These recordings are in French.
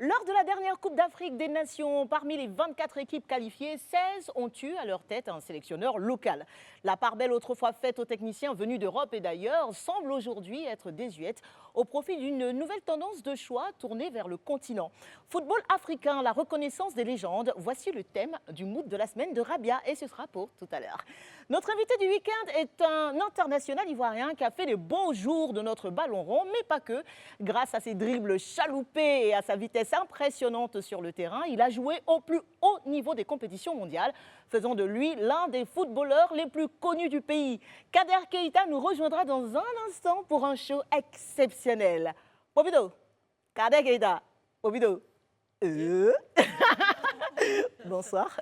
Lors de la dernière Coupe d'Afrique des Nations, parmi les 24 équipes qualifiées, 16 ont eu à leur tête un sélectionneur local. La part belle autrefois faite aux techniciens venus d'Europe et d'ailleurs semble aujourd'hui être désuète au profit d'une nouvelle tendance de choix tournée vers le continent. Football africain, la reconnaissance des légendes, voici le thème du mood de la semaine de Rabia et ce sera pour tout à l'heure. Notre invité du week-end est un international ivoirien qui a fait les beaux jours de notre ballon rond, mais pas que. Grâce à ses dribbles chaloupés et à sa vitesse impressionnante sur le terrain, il a joué au plus haut niveau des compétitions mondiales, faisant de lui l'un des footballeurs les plus connus du pays. Kader Keita nous rejoindra dans un instant pour un show exceptionnel. Popido, Kader Keita, Popido. Bonsoir.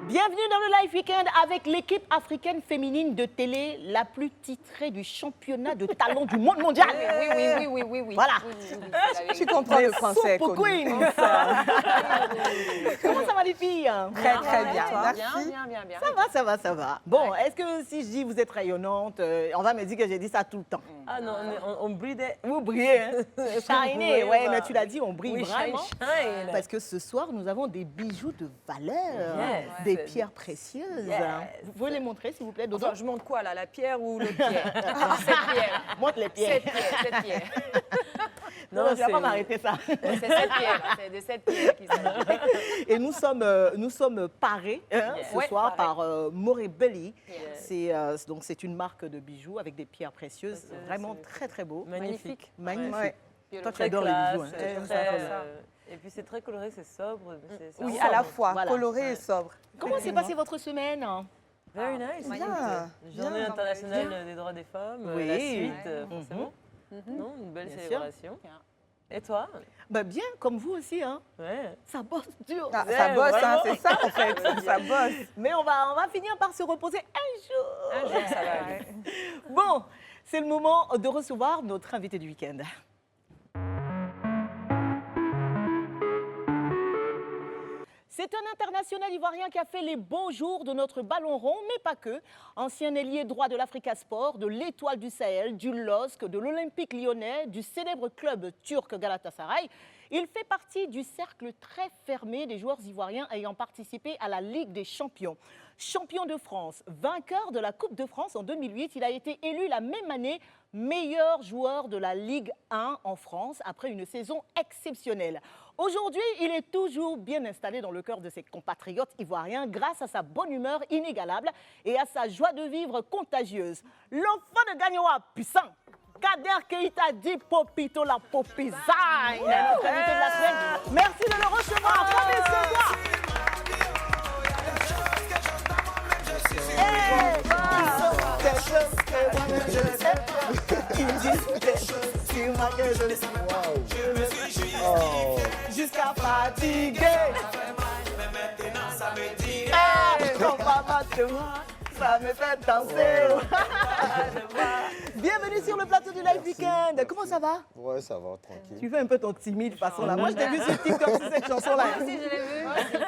Bienvenue dans le Live Weekend avec l'équipe africaine féminine de télé la plus titrée du championnat de talent du monde mondial. Oui. Voilà. Tu comprends le français. Super Queen. Comment ça va les filles? Très bien. Merci. Bien. Ça va. Bon, est-ce que si je dis vous êtes rayonnante, on va me dire que j'ai dit ça tout le temps? Ah non, on brillait. Vous brillez, hein? Shiny, ouais, mais tu l'as dit, on brille Oui, vraiment. shine. Parce que ce soir, nous avons des bijoux de valeur, Yes. des pierres précieuses. Yes. Vous pouvez les montrer, s'il vous plaît, Dodo? Attends, je monte quoi là, la pierre ou le pierre? Cette pierre. Montre les pierres. Cette pierre. Non, je ne vais pas m'arrêter ça. C'est cette pierre. C'est de cette pierre qu'il s'agit. Et nous sommes parés ce Ouais, soir parés. par Morébelli. Yes. C'est une marque de bijoux avec des pierres précieuses, Précieuses, vraiment c'est très très beau. Magnifique. Magnifique. Ouais. Toi, tu Très adores les classe, bijoux. Hein. très, J'aime ça. et puis c'est très coloré, c'est sobre. c'est Oui, sobre. à la fois, Voilà. coloré et sobre. Comment s'est passée votre semaine? Very nice. Bien. écoute. Journée Bien. internationale des droits des femmes, Oui. la suite, forcément. Mhm. Non, une belle Bien sûr. célébration. Et toi? Bah bien, comme vous aussi. Hein. Ouais. Ça bosse dur. Ah, Ouais, ça bosse, hein, vraiment. c'est ça en fait. Ça bosse. Mais on va finir par se reposer un jour. Un jour, ça va aller. Bon, c'est le moment de recevoir notre invité du week-end. C'est un international ivoirien qui a fait les beaux jours de notre ballon rond, mais pas que. Ancien ailier droit de l'Africa Sport, de l'Étoile du Sahel, du LOSC, de l'Olympique lyonnais, du célèbre club turc Galatasaray, il fait partie du cercle très fermé des joueurs ivoiriens ayant participé à la Ligue des Champions. Champion de France, vainqueur de la Coupe de France en 2008, il a été élu la même année meilleur joueur de la Ligue 1 en France après une saison exceptionnelle. Aujourd'hui, il est toujours bien installé dans le cœur de ses compatriotes ivoiriens grâce à sa bonne humeur inégalable et à sa joie de vivre contagieuse. L'enfant de Gagnoa puissant, Kader Keita dit Popito la Popizaï. Il est notre invité de la semaine. Merci de le recevoir. Applaudissez-moi. Jusqu'à fatiguer. Quand papa te voit, ça me fait danser. Bienvenue sur le plateau du Live Weekend. Comment ça va? Ouais, ça va, tranquille. Tu fais un peu ton timide façon là. Moi, je t'ai vu sur TikTok sur cette chanson-là.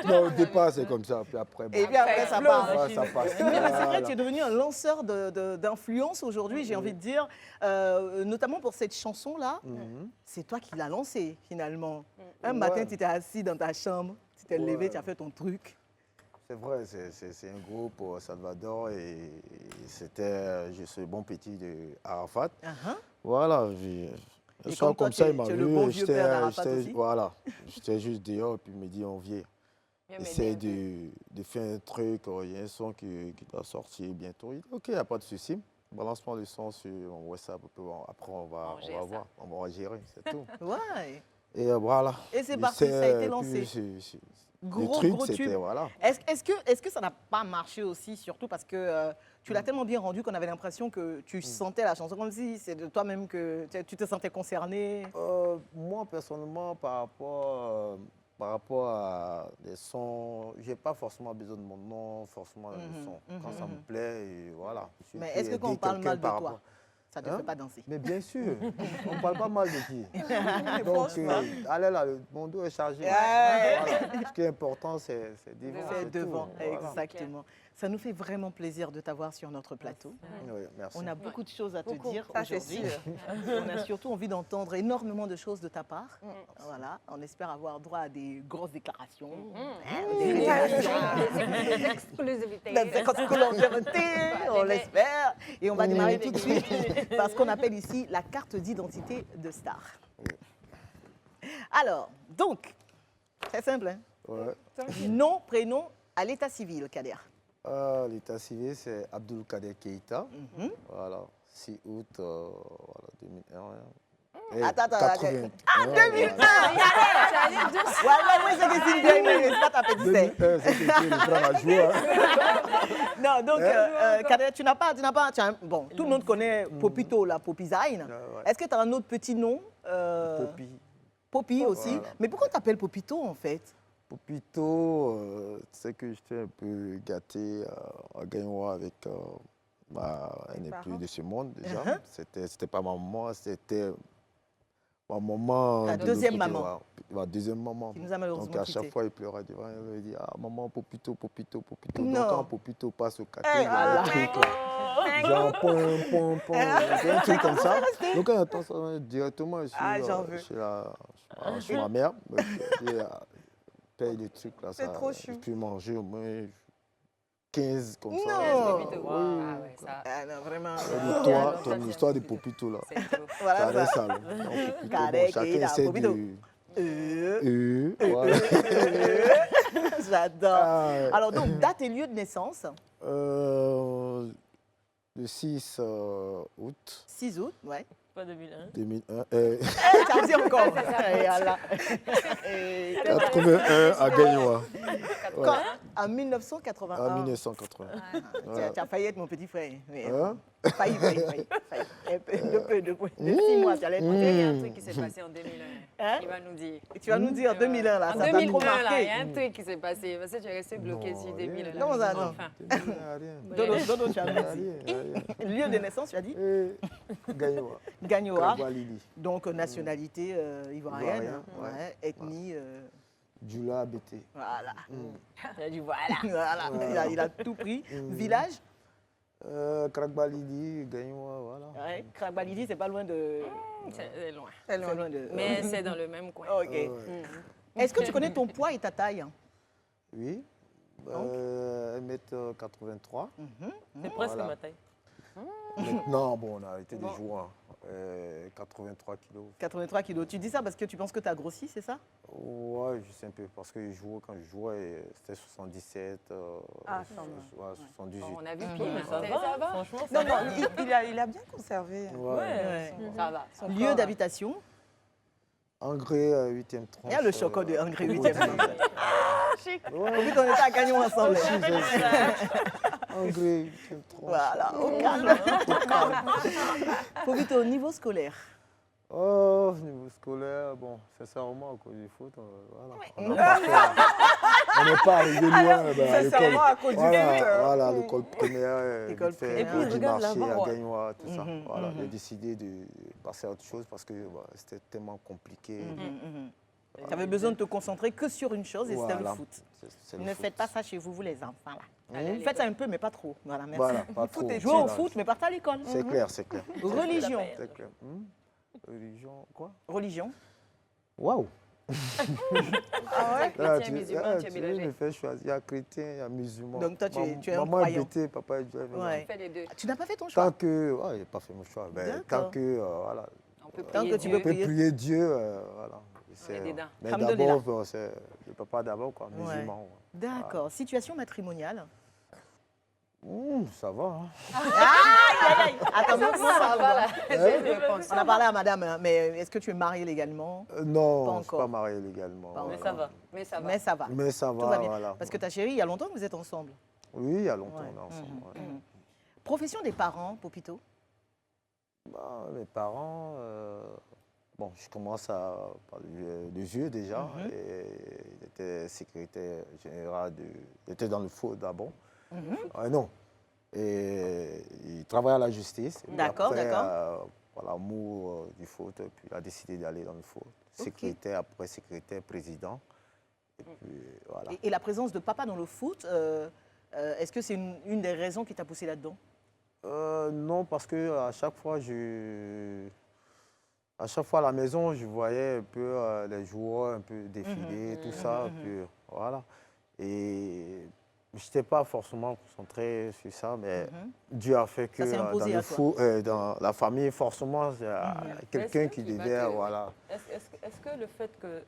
Non, au départ, c'est comme ça, puis après, bon, Et puis après, ça part. ouais, ça passe. Mais c'est vrai, Voilà. tu es devenu un lanceur d'influence aujourd'hui, j'ai envie de dire, notamment pour cette chanson-là. C'est toi qui l'as lancée, finalement. Un matin, Ouais. tu t'es assis dans ta chambre, tu t'es levé, Ouais. tu as fait ton truc. C'est vrai, c'est un groupe au Salvador et c'était juste le bon petit de Arafat. Voilà, Et le soir comme toi, comme ça, tu il m'a es le vu, bon vieux père d'Arafat j'étais- aussi. voilà, j'étais juste dehors, puis il me dit, on vient. Essaye de faire un truc, il y a un son qui doit sortir bientôt. Il dit, ok, il n'y a pas de souci. Balance-moi le son sur mon WhatsApp, puis bon, après on va voir, on va gérer, c'est tout. Ouais. Et voilà. Et c'est Et parti, ça a été puis, lancé. Le Gros tube. c'était, voilà. Est-ce que ça n'a pas marché aussi, surtout parce que tu l'as tellement bien rendu qu'on avait l'impression que tu sentais la chanson comme si c'est de toi-même que tu te sentais concerné. Moi, personnellement, par rapport à des sons, j'ai pas forcément besoin de mon nom, forcément le son. Quand ça me plaît, et voilà. Mais est-ce que quand on parle mal de toi, Ça ne te fait pas danser. Mais bien sûr, on parle pas mal de qui. Donc, allez là, mon dos est chargé. Voilà. Ce qui est important, c'est devant. C'est devant, tout. Voilà. exactement. Ça nous fait vraiment plaisir de t'avoir sur notre plateau. Oui, merci. On a beaucoup de choses à te Beaucoup. dire Ça, c'est aujourd'hui. On a surtout envie d'entendre énormément de choses de ta part. Voilà, on espère avoir droit à des grosses déclarations, des révélations, Des exclusivités. des exclusivités, on l'espère. Et on va démarrer tout de suite par ce qu'on appelle ici la carte d'identité de star. Alors, donc, c'est simple, hein? Ouais. Nom, prénom à l'état civil, Kader. L'état civil, c'est Abdul Kader Keïta. Voilà, 6 août voilà, 2001. Et Attends, 80. Ah, 2001. Ouais, c'est que c'est bien, mais c'est pas ta petite. 2001, c'était le grand à jouer. Non, donc, Kader, tu n'as pas, bon, tout le monde connaît Popito, la Popizaïne. Ouais. Est-ce que tu as un autre petit nom Popi. Popi aussi. Voilà. Mais pourquoi tu t'appelles Popito, en fait? Popito, tu sais que j'étais un peu gâté à Gaïnois avec. Elle n'est plus de ce monde déjà. C'était pas ma maman, c'était ma maman. Ta de deuxième l'autre côté, maman. ouais. Ma deuxième maman. Qui nous a malheureusement Donc à quittés. chaque fois, il pleurait devant elle. Il dit, ah maman, Popito, Popito, Popito. Non. Donc quand Popito passe au café, Eh, il y a un truc là. Genre, pom, un truc comme ça. Donc quand il entend ça directement, j'en veux. chez ma mère, elle paye des trucs là. C'est trop chou. Je peux manger au moins 15 comme ça. Non. Oui. Ah ouais, ça. Ah non, vraiment. Ton histoire de Popito là. C'est trop. Ça Voilà reste ça. ça. Là. Donc, Popito, Carré, chacun Keïta, essaie Popito. de... Voilà. J'adore. Ah, ouais. Alors, donc, date et lieu de naissance, Le 6 août 6 août, ouais. Pas 2001. 2001. Tu as dit encore. Et Allah. Et 81 à Gaïnois. quand, en 1981. En 1980. Tu as failli être mon petit frère. Mais, Hein? failli. Un peu, de 6 mois, tu allais être mon Il y petit a un truc qui s'est passé en 2001. Hein? Il va nous dire. Tu vas nous dire 2001, là, En ça t'a trop 2001, là, il marqué. y a un truc qui s'est passé. Parce que tu es resté bloqué Non, sur rien. 2000. Non, ça, non. Enfin. Rien. Dodo, tu as Rien, dit. rien. Lieu de naissance, tu as dit Gaïnois. Gagnoa. Kabalili. Donc, nationalité ivoirienne, Ivoirien, ouais. ouais, ethnie, Djoula Abété. voilà. Tu as dit voilà. Voilà. Voilà. Il a tout pris. Village, Krakbalili, Gaïnois, voilà. ouais. Kragbalidi, c'est pas loin de. C'est loin. C'est loin de. Mais c'est dans le même coin. Ok. Ouais. Est-ce que tu connais ton poids et ta taille? Oui. 1m83. C'est presque Voilà. ma taille. Maintenant, bon, on a arrêté de jouer. 83 kilos. 83 kilos. Tu dis ça parce que tu penses que tu as grossi, c'est ça? Ouais, je sais un peu. Parce que quand je jouais, c'était 77, Ah, ça va. 78. On a vu Mais pire. ça va, franchement, Non, ça non, va. il a bien conservé. Ouais. Ouais. Ça va. son Lieu corps. d'habitation. Engrais, 8e tranche. Il y a le chocolat de Angry 8e. Ouais, Au but, on était à Gagnon ensemble. engrais, 8e tranche. Voilà, au calme. Faut vite au niveau scolaire. Oh, niveau scolaire, bon, sincèrement, à cause du foot, voilà. On n'est pas arrivé loin à l'école. Sincèrement, à cause du Voilà, foot. voilà, l'école primaire, École vite fait, primaire. Et puis, du regarde marché là-bas, à ouais. Gaïnois, tout ça. Voilà, j'ai décidé de passer à autre chose parce que c'était tellement compliqué. Tu avais besoin de te concentrer que sur une chose et c'était le Voilà. foot. C'est le Ne foot. faites pas ça chez vous, les enfants. Là. Vous faites ça un peu, mais pas trop. Voilà, merci. Voilà, pas trop. Jouez au foot, mais partez à l'école. C'est clair, c'est clair. Religion. C'est clair. Religion, quoi? Religion. Waouh! Ah ouais? Là, Chrétien, musulman, tu es tu mélangé. me fais choisir. Il y a chrétien, il y a musulman. Donc toi, tu es un Maman croyant. est bêtée, papa est juif. Ouais. Fais les deux. Tu n'as pas fait ton choix. Tant que... Ouais, j'ai pas fait mon choix. Ben, D'accord. tant que... voilà. On peut Tant prier que tu Dieu. peux On peut prier. prier Dieu, voilà. est dedans. Mais Alhamdoulilah. d'abord, c'est le papa d'abord, quoi, Ouais. musulman. ouais. D'accord. Situation matrimoniale. Ça va, hein. Attends, Ça va là. C'est une réponse. on a parlé à madame, hein, mais est-ce que tu es mariée légalement? Non, Pas je ne suis encore. pas marié légalement. Pas Mais voilà. ça va. Mais ça va. Mais ça va. Mais ça Tout va, va bien. voilà. Parce que ta chérie, il y a longtemps que vous êtes ensemble. Oui, il y a longtemps, Ouais. on est ensemble. ouais. Profession des parents, Popito. Bah, mes parents, bon, je commence par les yeux déjà. Et il était secrétaire général il était dans le foot d'abord. Non, Et il travaille à la justice. Et puis D'accord, après, d'accord. Par l'amour du foot, et puis il a décidé d'aller dans le foot. Secrétaire, après secrétaire, président. Et puis voilà. Et la présence de papa dans le foot, est-ce que c'est une des raisons qui t'a poussé là-dedans? Non, parce que à chaque fois à la maison, je voyais un peu les joueurs un peu défiler, tout ça. Puis, voilà. Et je n'étais pas forcément concentré sur ça, mais Dieu a fait que Ça s'est dans imposé le à toi. foot, dans la famille, forcément, il y a quelqu'un qui devait, voilà. Est-ce que le fait que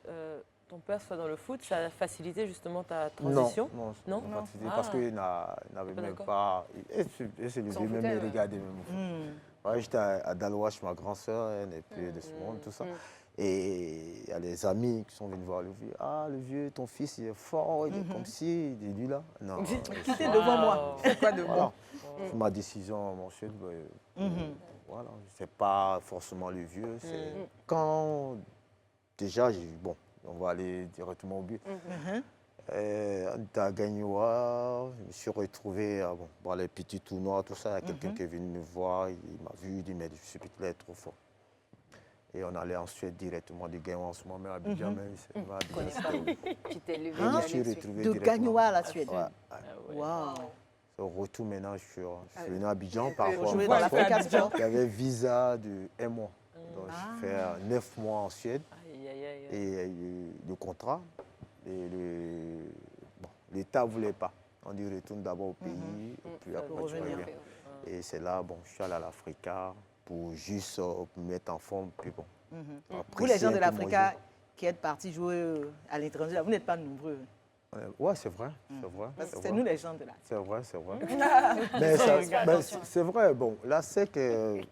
ton père soit dans le foot, ça a facilité justement ta Non, transition? non, Non? pas facilité, Ah. parce qu'il n'avait Pas même d'accord. pas. Et c'est le S'en vieux, même foutait, il regardait même au foot. Ouais, j'étais à Dalois chez ma grand-sœur, elle n'est plus de ce monde, tout ça. Et il y a les amis qui sont venus voir le vieux. Ah, le vieux, ton fils, il est fort, il est comme ci, il est lui là. Non, Quittez devant moi. C'est quoi de bon? voilà. C'est ma décision, mon chef. Voilà, c'est pas forcément le vieux. C'est quand déjà, j'ai dit, bon, on va aller directement au but. On était à Gagnoa, je me suis retrouvé dans les petits tournois, tout ça. Il y a quelqu'un qui est venu me voir, il m'a vu, il dit, mais je suis peut-être trop fort. Et on allait en Suède directement de Gagnoa en ce moment, mais à Abidjan même. Tu t'es levé. Je me d'aller suis suivre. retrouvé De directement. Gagnoa à la Suède. Ouais. Waouh. Au retour maintenant, je suis venu à Abidjan. Parfois, Jouer dans l'Africa Sport. il y avait visa de 1 mois. Donc, j'ai fait 9 mois en Suède. Aïe, aïe, aïe. Et le contrat, l'État ne voulait pas. On dit retourne d'abord au pays, et puis après tu revenir. reviens. Et c'est là, bon, je suis allé à l'Africa pour juste me mettre en forme. Puis bon, Vous, les gens de apprécier un peu mon l'Africa jeu. qui êtes partis jouer à l'étranger, vous n'êtes pas nombreux. Ouais, c'est vrai, c'est vrai. Parce que c'est c'est vrai. nous les gens de là. C'est vrai, c'est vrai. Mais c'est vrai, bon, la SEC,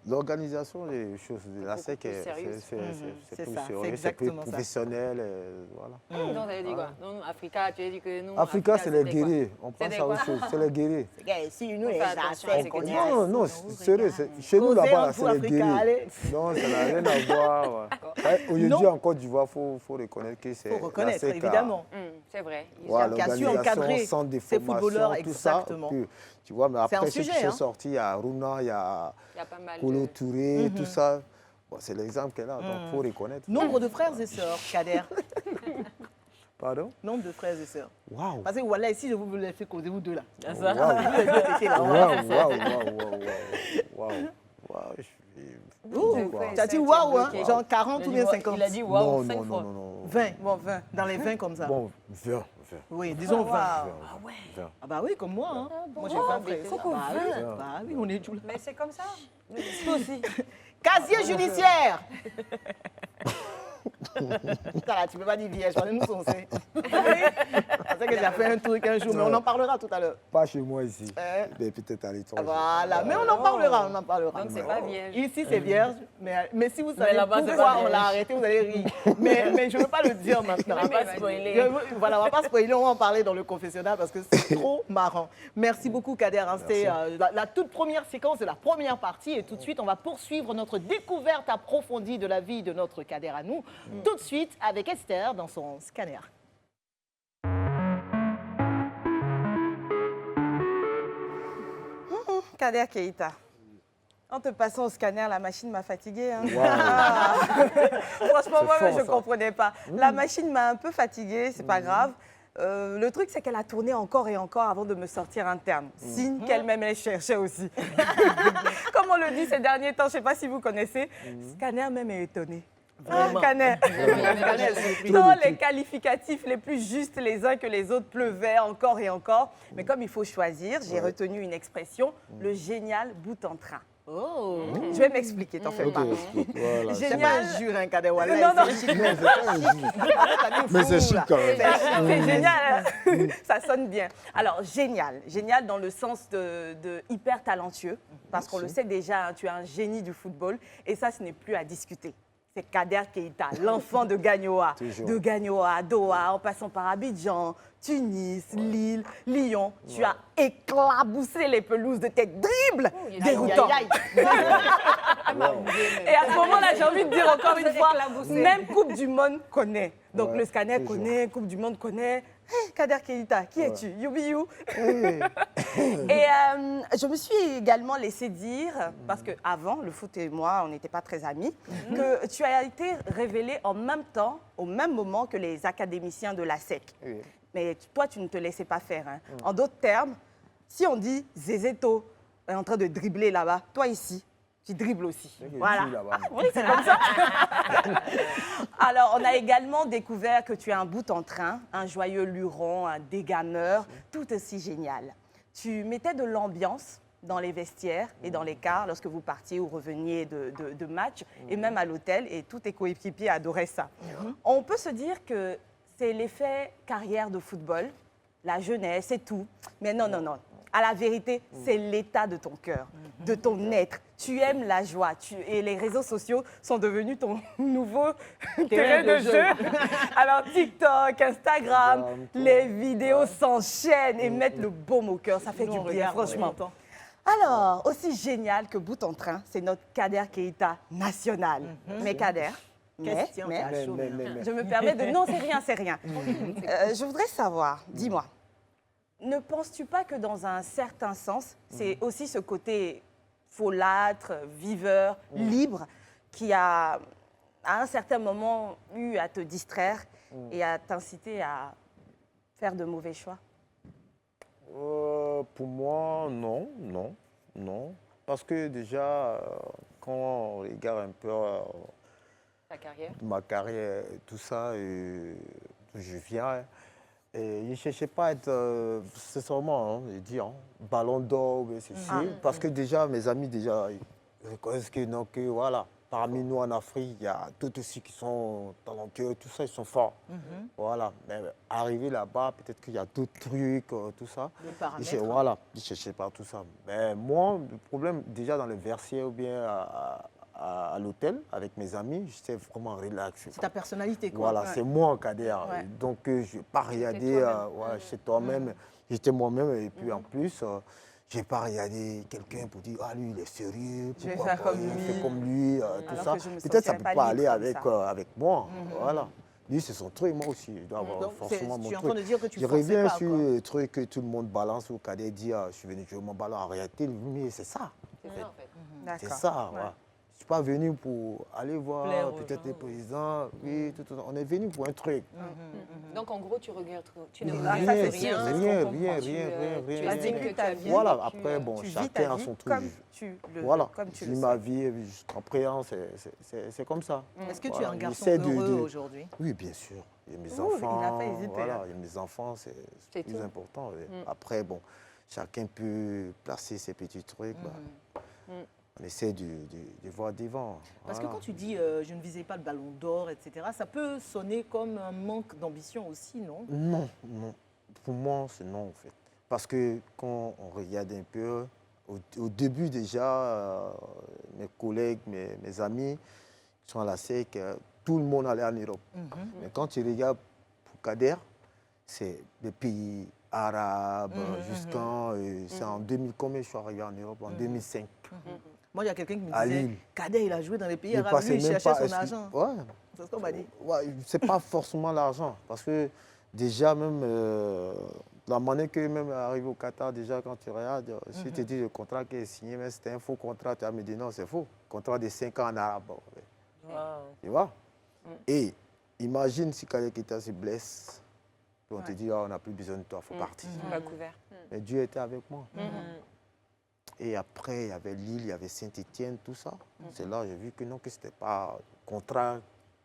l'organisation des choses, la SEC, plus sérieux. c'est C'est plus ça, c'est sérieux, c'est plus exactement ça. professionnel, voilà. Donc, tu as dit quoi? Non, Africa, tu as dit que nous. Africa, c'est les c'était quoi? guerriers, on pense C'était à autre quoi? chose, c'est les guerriers. Si nous, On les fait attention à ce que tu dis. Non, sérieux, chez nous Causez là-bas, entre là, vous, c'est les Africa, guerriers. allez. Non, ça n'a rien à voir. Ouais. Aujourd'hui, Non. en Côte d'Ivoire, il faut reconnaître que c'est Il faut reconnaître, la SEC évidemment. C'est vrai. Voilà, qui a su l'organisation, encadrer centre de ces formation, footballeurs, tout exactement. ça. Tu vois, mais C'est un après, ceux qui sujet, sont hein. sortis, il y a Runa, il y a Il y a pas mal Kolo de. Touré, tout ça. Bon, c'est l'exemple qu'elle a, donc il faut reconnaître. Nombre de frères et sœurs, Kader. Pardon? Nombre de frères et sœurs. Waouh! Parce que voilà, ici, je vous laisse causer vous deux là. Ah, ça. Waouh! Vous les deux étiez là. Waouh! Ouh, Waouh. tu as dit waouh, hein? bloqué. Genre 40 ou bien 50. Il a dit waouh Non, 5 non, fois. non, non. 20. Bon, 20. Dans les 20 comme ça. Bon, 20. Oui, disons 20. Waouh. Ah bah oui, comme moi. Hein. Moi, j'ai 20 frères. faut Ah qu'on bah, oui. veut. Bah oui, on est tout là. Mais c'est comme ça. Toi aussi. Casier judiciaire. Ça là, tu peux pas dire vierge, on est nous censés. Je sais que j'ai fait un truc un jour, mais on en parlera tout à l'heure. Pas chez moi ici, Hein? mais peut-être à l'étranger. Voilà, mais on en parlera, on en parlera. Donc, c'est pas vierge. Ici, c'est vierge, mais si vous savez là-bas, c'est pourquoi pas on l'a vierge. arrêté, vous allez rire. Mais je ne veux pas le dire maintenant. On va pas vas-y. spoiler. Voilà, on va pas spoiler, on va en parler dans le confessionnal parce que c'est trop marrant. Merci beaucoup, Kader. Hein. C'était la toute première séquence de la première partie. Et tout de suite, on va poursuivre notre découverte approfondie de la vie de notre Kader à nous. Tout de suite avec Esther dans son scanner. Kader Keïta. En te passant au scanner, la machine m'a fatiguée. Hein. Waouh. Franchement, C'est moi, fort, je ne ça. comprenais pas. La machine m'a un peu fatiguée, c'est pas grave. Le truc, c'est qu'elle a tourné encore et encore avant de me sortir un terme. Signe qu'elle-même, elle cherchait aussi. Comme on le dit ces derniers temps, je ne sais pas si vous connaissez, Scanner même est étonné. Vraiment. Scanner. Scanner, Tant les qualificatifs les plus justes les uns que les autres pleuvaient encore et encore. Mais comme il faut choisir, j'ai retenu une expression, le génial bout en train. Oh. Je vais m'expliquer, t'en fais Ok, pas. explique, voilà. C'est Génial. pas un jure, hein, Kader. Wallah, Non, non. c'est chic. Non, c'est pas un jus. Mais c'est chic quand même. C'est génial, ça sonne bien. Alors, génial. Génial dans le sens de hyper talentueux, parce qu'on le sait déjà, hein, tu es un génie du football, et ça, ce n'est plus à discuter. C'est Kader Keïta, l'enfant de Gagnoa. Toujours. De Gagnoa à Doha, en passant par Abidjan, Tunis, Lille, Lyon. Tu as éclaboussé les pelouses de tes dribbles déroutants. Aïe, aïe, aïe. Et à ce moment-là, j'ai envie de dire encore une fois, éclaboussé. même Coupe du Monde connaît. Donc Ouais, le scanner toujours. connaît, Coupe du Monde connaît. Kader Keïta, qui es-tu? You. Hey. Et je me suis également laissé dire, parce qu'avant, le foot et moi, on n'était pas très amis, que tu as été révélé en même temps, au même moment que les académiciens de la SEC. Oui. Mais toi, tu ne te laissais pas faire. Hein. En d'autres termes, si on dit Zézéto est en train de dribbler là-bas, toi ici, tu dribbles aussi. Voilà. Là-bas. Oui, c'est comme ça. Alors, on a également découvert que tu es un bout en train, un joyeux luron, un dégameur, tout aussi génial. Tu mettais de l'ambiance dans les vestiaires et dans les cars lorsque vous partiez ou reveniez de match, et même à l'hôtel, et tous tes coéquipiers adoraient ça. On peut se dire que c'est l'effet carrière de football, la jeunesse et tout, mais non. À la vérité, c'est l'état de ton cœur, de ton être. Tu aimes la joie et les réseaux sociaux sont devenus ton nouveau terrain de jeu. Alors TikTok, Instagram, les vidéos s'enchaînent et mettent le baume au cœur. Ça fait du bien, franchement. Alors, aussi génial que bout en train, c'est notre Kader Keïta national. Mais Kader, Question, mais, t'as chaud, je me permets de... Non, c'est rien. Je voudrais savoir, dis-moi, ne penses-tu pas que dans un certain sens, c'est aussi ce côté folâtre, viveur, libre, qui a, à un certain moment, eu à te distraire et à t'inciter à faire de mauvais choix? Pour moi, non. Parce que déjà, quand on regarde un peu Ta carrière. ma carrière, tout ça, je viens. Et je ne cherchais pas à être, c'est sûrement, je dis, ballon d'or, ceci. Parce que déjà, mes amis, déjà, ils reconnaissent que, non, que voilà, parmi nous en Afrique, il y a tout aussi qui sont talentueux, tout ça, ils sont forts. Voilà. Mais arriver là-bas, peut-être qu'il y a d'autres trucs, tout ça. Les paramètres. Voilà, je ne cherchais pas tout ça. Mais moi, le problème, déjà dans le Versier ou bien à l'hôtel, avec mes amis, j'étais vraiment relax. C'est ta personnalité, quoi. Voilà, Ouais. c'est moi en Kader. Ouais. Donc, je n'ai pas regardé chez toi-même. J'étais moi-même. Et puis, en plus, je n'ai pas regardé quelqu'un pour dire, ah, lui, il est sérieux. Je vais pourquoi faire pas, comme il lui. fait comme lui, tout Alors ça. que je me Peut-être ça sentirais ne peut pas pas aller libre comme avec moi. Voilà. Lui, c'est son truc. Moi aussi, je dois avoir Donc, forcément mon tu es en truc. train de dire que tu Je forçais reviens pas, sur quoi. le truc que tout le monde balance au Kader, dit, je suis venu jouer mon ballon. En réalité, mais c'est ça. C'est ça, en fait. C'est D'accord. ça, ouais. Je ne suis pas venu pour aller voir Plaire aux peut-être gens. les présidents. Oui, tout. On est venu pour un truc. Donc, en gros, tu regrettes, tu ne Ah, regrettes ça, c'est rien. sûr, c'est ce rien, qu'on rien, Tu, rien, tu rien, estimes rien. que ta vie. Voilà, vécu, après, bon, Tu vis chacun ta a vie son truc. comme tu le Voilà, comme tu je le vis ma sais. vie jusqu'en présent, c'est comme ça. Est-ce que tu es Voilà, un garçon j'essaie heureux aujourd'hui? Oui, bien sûr. Il y a mes Ouh, il n'a enfants. pas hésité, Voilà, hein. il y a mes enfants, c'est C'est plus tout. important. Après, bon, chacun peut placer ses petits trucs. On essaie de voir devant. Parce que Voilà. quand tu dis je ne visais pas le ballon d'or, etc., ça peut sonner comme un manque d'ambition aussi, non? Non. Pour moi, c'est non, en fait. Parce que quand on regarde un peu, au début déjà, mes collègues, mes amis qui sont à la SEC, tout le monde allait en Europe. Mais quand tu regardes pour Kader, c'est des pays arabes, c'est en 2000, combien je suis arrivé en Europe? En 2005. Moi, il y a quelqu'un qui me À disait, Lille. Kader, il a joué dans les pays Il arabes, passait lui, il même cherchait pas- son argent. Ouais. C'est ce qu'on m'a dit. Ouais, c'est pas forcément l'argent. Parce que déjà, même la monnaie que même arrive au Qatar, déjà, quand tu regardes, si tu dis le contrat qui est signé, mais c'était un faux contrat, tu vas me dire non, c'est faux. Contrat de 5 ans en arabe. Wow. Tu vois? Et imagine si Kader Keïta se blesse, puis on te dit, on n'a plus besoin de toi, il faut partir. Pas couvert. Mais Dieu était avec moi. Et après, il y avait Lille, il y avait Saint-Étienne, tout ça. C'est là que j'ai vu que non, que ce n'était pas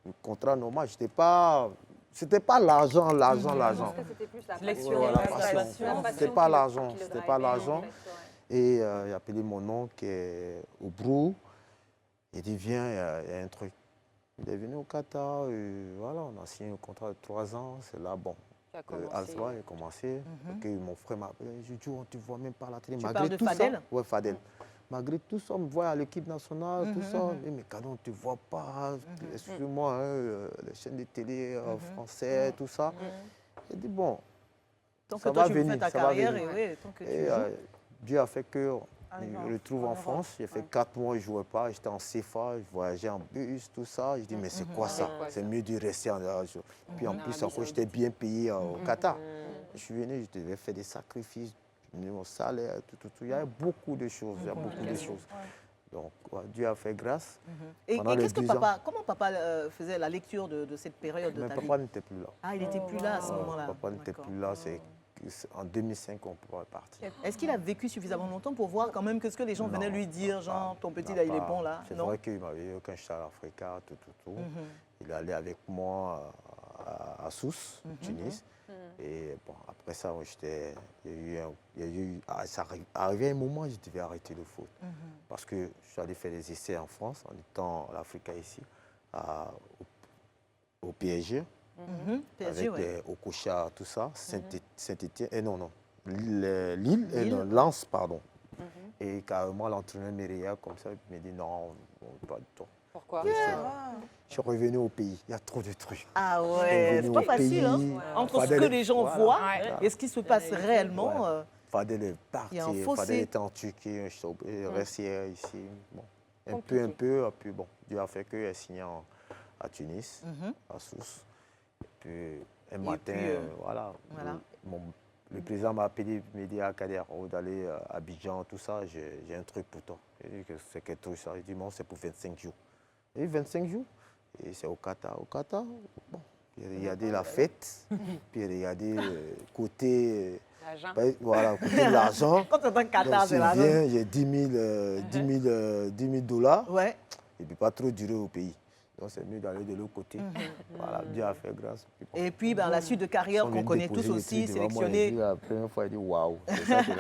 un contrat normal. C'était pas l'argent. C'était plus la L'expérience, Voilà, la passion. passion. C'était pas l'argent, c'était pas l'argent. Et j'ai appelé mon oncle qui est au Brou. Il dit, viens, il y a un truc. Il est venu au Qatar, voilà, on a signé un contrat de 3 ans. C'est là, bon. Alpha a commencé. Ok, mon frère m'a appelé. Je dis, on ne te voit même pas à la télé. Tu parles de Fadel? Oui, Fadel. Malgré tout ça, on me voit à l'équipe nationale, tout ça. Mais quand on ne te voit pas, excuse-moi, les chaînes de télé françaises, tout ça. J'ai dit, bon, Tant que ça toi, va tu venir, fais ta ça va carrière, venir. et oui, tant que tu Et joues. Dieu a fait que Je retrouve en France. J'ai fait 4 mois, je ne jouais pas. J'étais en CFA, je voyageais en bus, tout ça. Je dis, mais c'est quoi ça? C'est mieux de rester en Arabie. Puis en plus, encore, j'étais bien payé au Qatar. Je suis venu, je devais faire des sacrifices. Mon salaire, tout. Il y a beaucoup de choses. Donc, Dieu a fait grâce. Et qu'est-ce que comment papa faisait la lecture de cette période de ta vie? Papa n'était plus là. Ah, il n'était plus là à ce moment-là. Papa n'était plus là. C'est en 2005 qu'on pourrait partir. Est-ce qu'il a vécu suffisamment longtemps pour voir quand même que ce que les gens venaient lui dire, genre, ton petit là, il est bon là? C'est vrai qu'il m'avait eu quand j'étais à l'Africa, tout. Il allait avec moi à Sousse, Tunis. Et bon, après ça, arrivé un moment, je devais arrêter le foot. Parce que je suis allé faire des essais en France, en étant à l'Africa ici, au PSG, avec Okocha, tout ça, Saint-Étienne, Lille, Lens, pardon. Et carrément, l'entraîneur Mereya, comme ça, il m'a dit non, pas de temps. Pourquoi? Je suis revenu au pays, il y a trop de trucs. Ah ouais, c'est pas facile, hein? Entre ce que les gens voient et ce qui se passe réellement. Il fallait partir, il fallait être en Turquie, rester ici. Bon. Un peu, et puis bon, Dieu a fait que j'ai signé à Tunis, à Sousse. Et puis un matin, le président m'a appelé, il m'a dit à Kader, d'aller à Abidjan, tout ça, j'ai un truc pour toi. Il dit que c'est quel truc ça? Il dit non, c'est pour 25 jours. Et 25 jours, et c'est au Qatar. Au Qatar, bon, il y a de la fête, puis il y a des côtés. Côté de l'argent. Quand tu entends Qatar, c'est l'argent. J'ai 10 000 dollars. Ouais. Et puis pas trop durer au pays. Donc c'est mieux d'aller de l'autre côté. Voilà, Dieu a fait grâce. Et puis la suite de carrière qu'on connaît tous aussi, sélectionné. La première fois, il dit waouh, c'est ça qui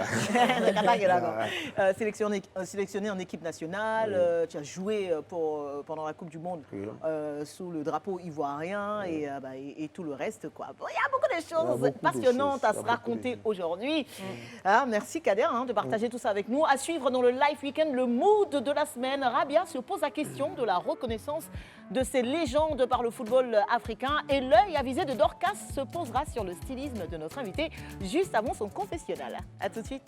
est là. Sélectionné en équipe nationale, tu as joué pendant la Coupe du Monde sous le drapeau ivoirien et tout le reste, quoi. Bon, il y a beaucoup de choses passionnantes à se raconter aujourd'hui. Merci Kader de partager tout ça avec nous. À suivre dans le Live Weekend, le mood de la semaine. Rabia se pose la question de la reconnaissance de ces légendes par le football africain et l'œil avisé de Dorcas se posera sur le stylisme de notre invité juste avant son confessionnal. À tout de suite.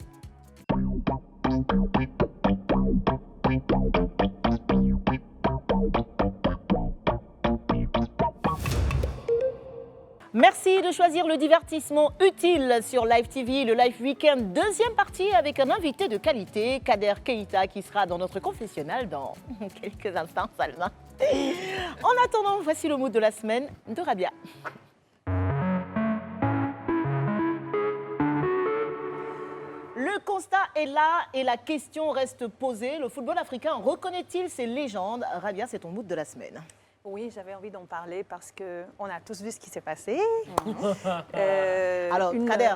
Merci de choisir le divertissement utile sur Live TV, le Live Weekend, deuxième partie avec un invité de qualité, Kader Keita, qui sera dans notre confessionnal dans quelques instants seulement. En attendant, voici le mot de la semaine de Rabia. Le constat est là et la question reste posée. Le football africain reconnaît-il ses légendes? Rabia, c'est ton mood de la semaine. Oui, j'avais envie d'en parler parce qu'on a tous vu ce qui s'est passé. Alors, Kader,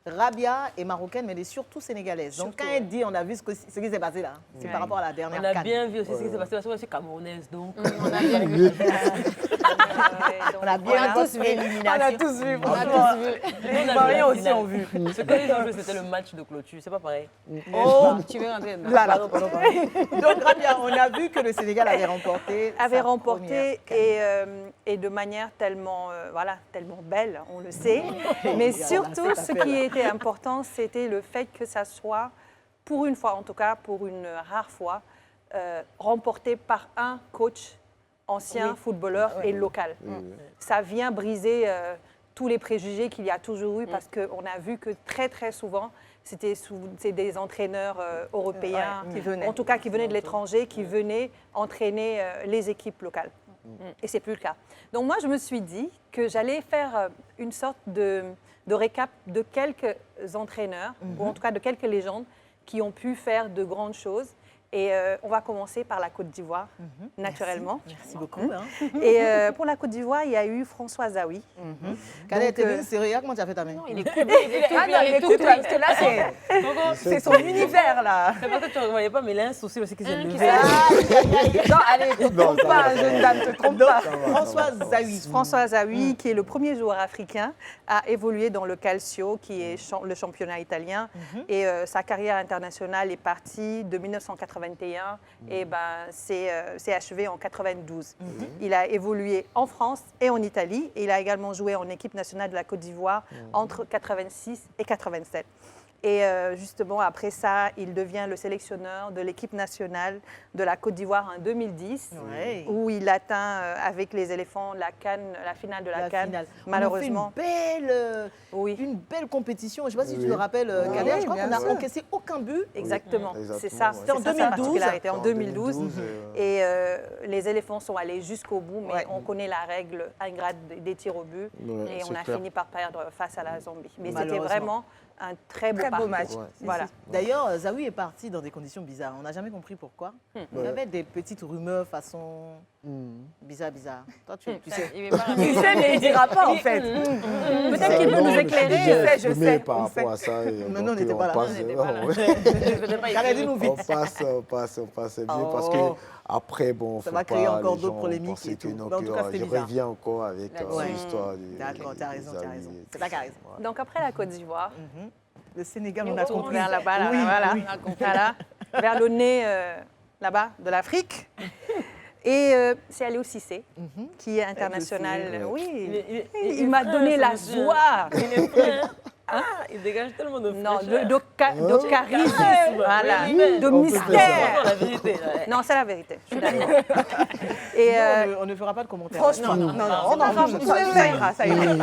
Rabia est marocaine, mais elle est surtout sénégalaise. Donc, quand elle dit on a vu ce qui s'est passé là, c'est par rapport à la dernière CAN. On a bien vu aussi ce qui s'est passé parce que je suis camerounaise. Donc, on a bien vu. On a tous vu l'élimination. On a tous vu, franchement. Les Ivoiriens aussi ont vu. Ce qu'ils ont joué, c'était le match de clôture. C'est pas pareil. Oh, Tu veux rentrer dedans? là. Donc, Rabia, on a vu que le Sénégal avait remporté. Et de manière tellement, tellement belle, on le sait. Mais surtout, ce qui était important, c'était le fait que ça soit, pour une fois, en tout cas pour une rare fois, remporté par un coach ancien footballeur et local. Ça vient briser tous les préjugés qu'il y a toujours eu parce qu'on a vu que très très souvent, c'est des entraîneurs européens, qui venaient. En tout cas qui venaient de l'étranger, qui venaient entraîner les équipes locales. Et ce n'est plus le cas. Donc moi, je me suis dit que j'allais faire une sorte de récap de quelques entraîneurs, ou en tout cas de quelques légendes, qui ont pu faire de grandes choses. Et on va commencer par la Côte d'Ivoire, naturellement. Merci beaucoup. Et pour la Côte d'Ivoire, il y a eu François Zawi. Kader, c'est regarde comment tu as fait ta main. Il est tout, il est tout, parce que là, C'est son univers, là. c'est parce que tu ne voyais pas, mais il y a un souci aussi qui s'est levé. Non, allez, ne te trompe pas, jeune dame, ne te trompe pas. François Zawi. François Zawi, qui est le premier joueur africain à évoluer dans le Calcio, qui est le championnat italien. Et sa carrière internationale est partie de 1981 et c'est achevé en 92. Il a évolué en France et en Italie. Et il a également joué en équipe nationale de la Côte d'Ivoire entre 86 et 87. Et justement, après ça, il devient le sélectionneur de l'équipe nationale de la Côte d'Ivoire en 2010, Ouais. où il atteint avec les éléphants la finale de la CAN. finale. Malheureusement. On a fait Oui, une belle compétition. Je ne sais pas si tu Oui. te rappelles, Oui, Kader. oui, Je crois bien qu'on n'a sûr. encaissé aucun but. exactement. Exactement, C'est ça. ouais. C'était en C'est ça, sa 2012. particularité, en 2012. Et, Et les éléphants sont allés jusqu'au bout, mais Ouais. on connaît la règle ingrate des tirs au but. ouais, Et on c'est a clair. fini par perdre face à la Zambie. Mais c'était Malheureusement. vraiment un très beau Très beau parcours. match. Ouais. Voilà. D'ailleurs, Zawi est parti dans des conditions bizarres. On n'a jamais compris pourquoi. Il y Ouais. avait des petites rumeurs façon bizarre. Toi, tu sais. Il veut pas Il sait, mais il ne dira pas en fait. Peut-être qu'il peut nous éclairer. Je sais, Par on rapport sait. à ça, Mais nous, on n'était pas là. passe, Dis-nous vite. on passe bien Oh. parce que après, bon, Ça faut va créer pas, encore les d'autres gens polémiques penser et que tout. non, Mais en que, tout cas, c'était je bizarre. reviens encore avec Ouais. l'histoire D'accord, t'as raison. C'est là qu'a raison. Donc après la Côte d'Ivoire, Le Sénégal, on on a tourne compris. vers là-bas, là, Oui, voilà, oui. voilà, vers le nez là-bas de l'Afrique. Et c'est Aliou Cissé, qui est international. Cissé, Oui, Il il m'a donné la joie. Il dégage tellement de Non, fraîcheur. de charisme, voilà, de On peut C'est mystère. la vérité. Ouais. Non, c'est la vérité, je suis d'accord. Et On ne fera pas de commentaires. Franchement, non, on en vous fout. pouvez Ça ira, ça ira.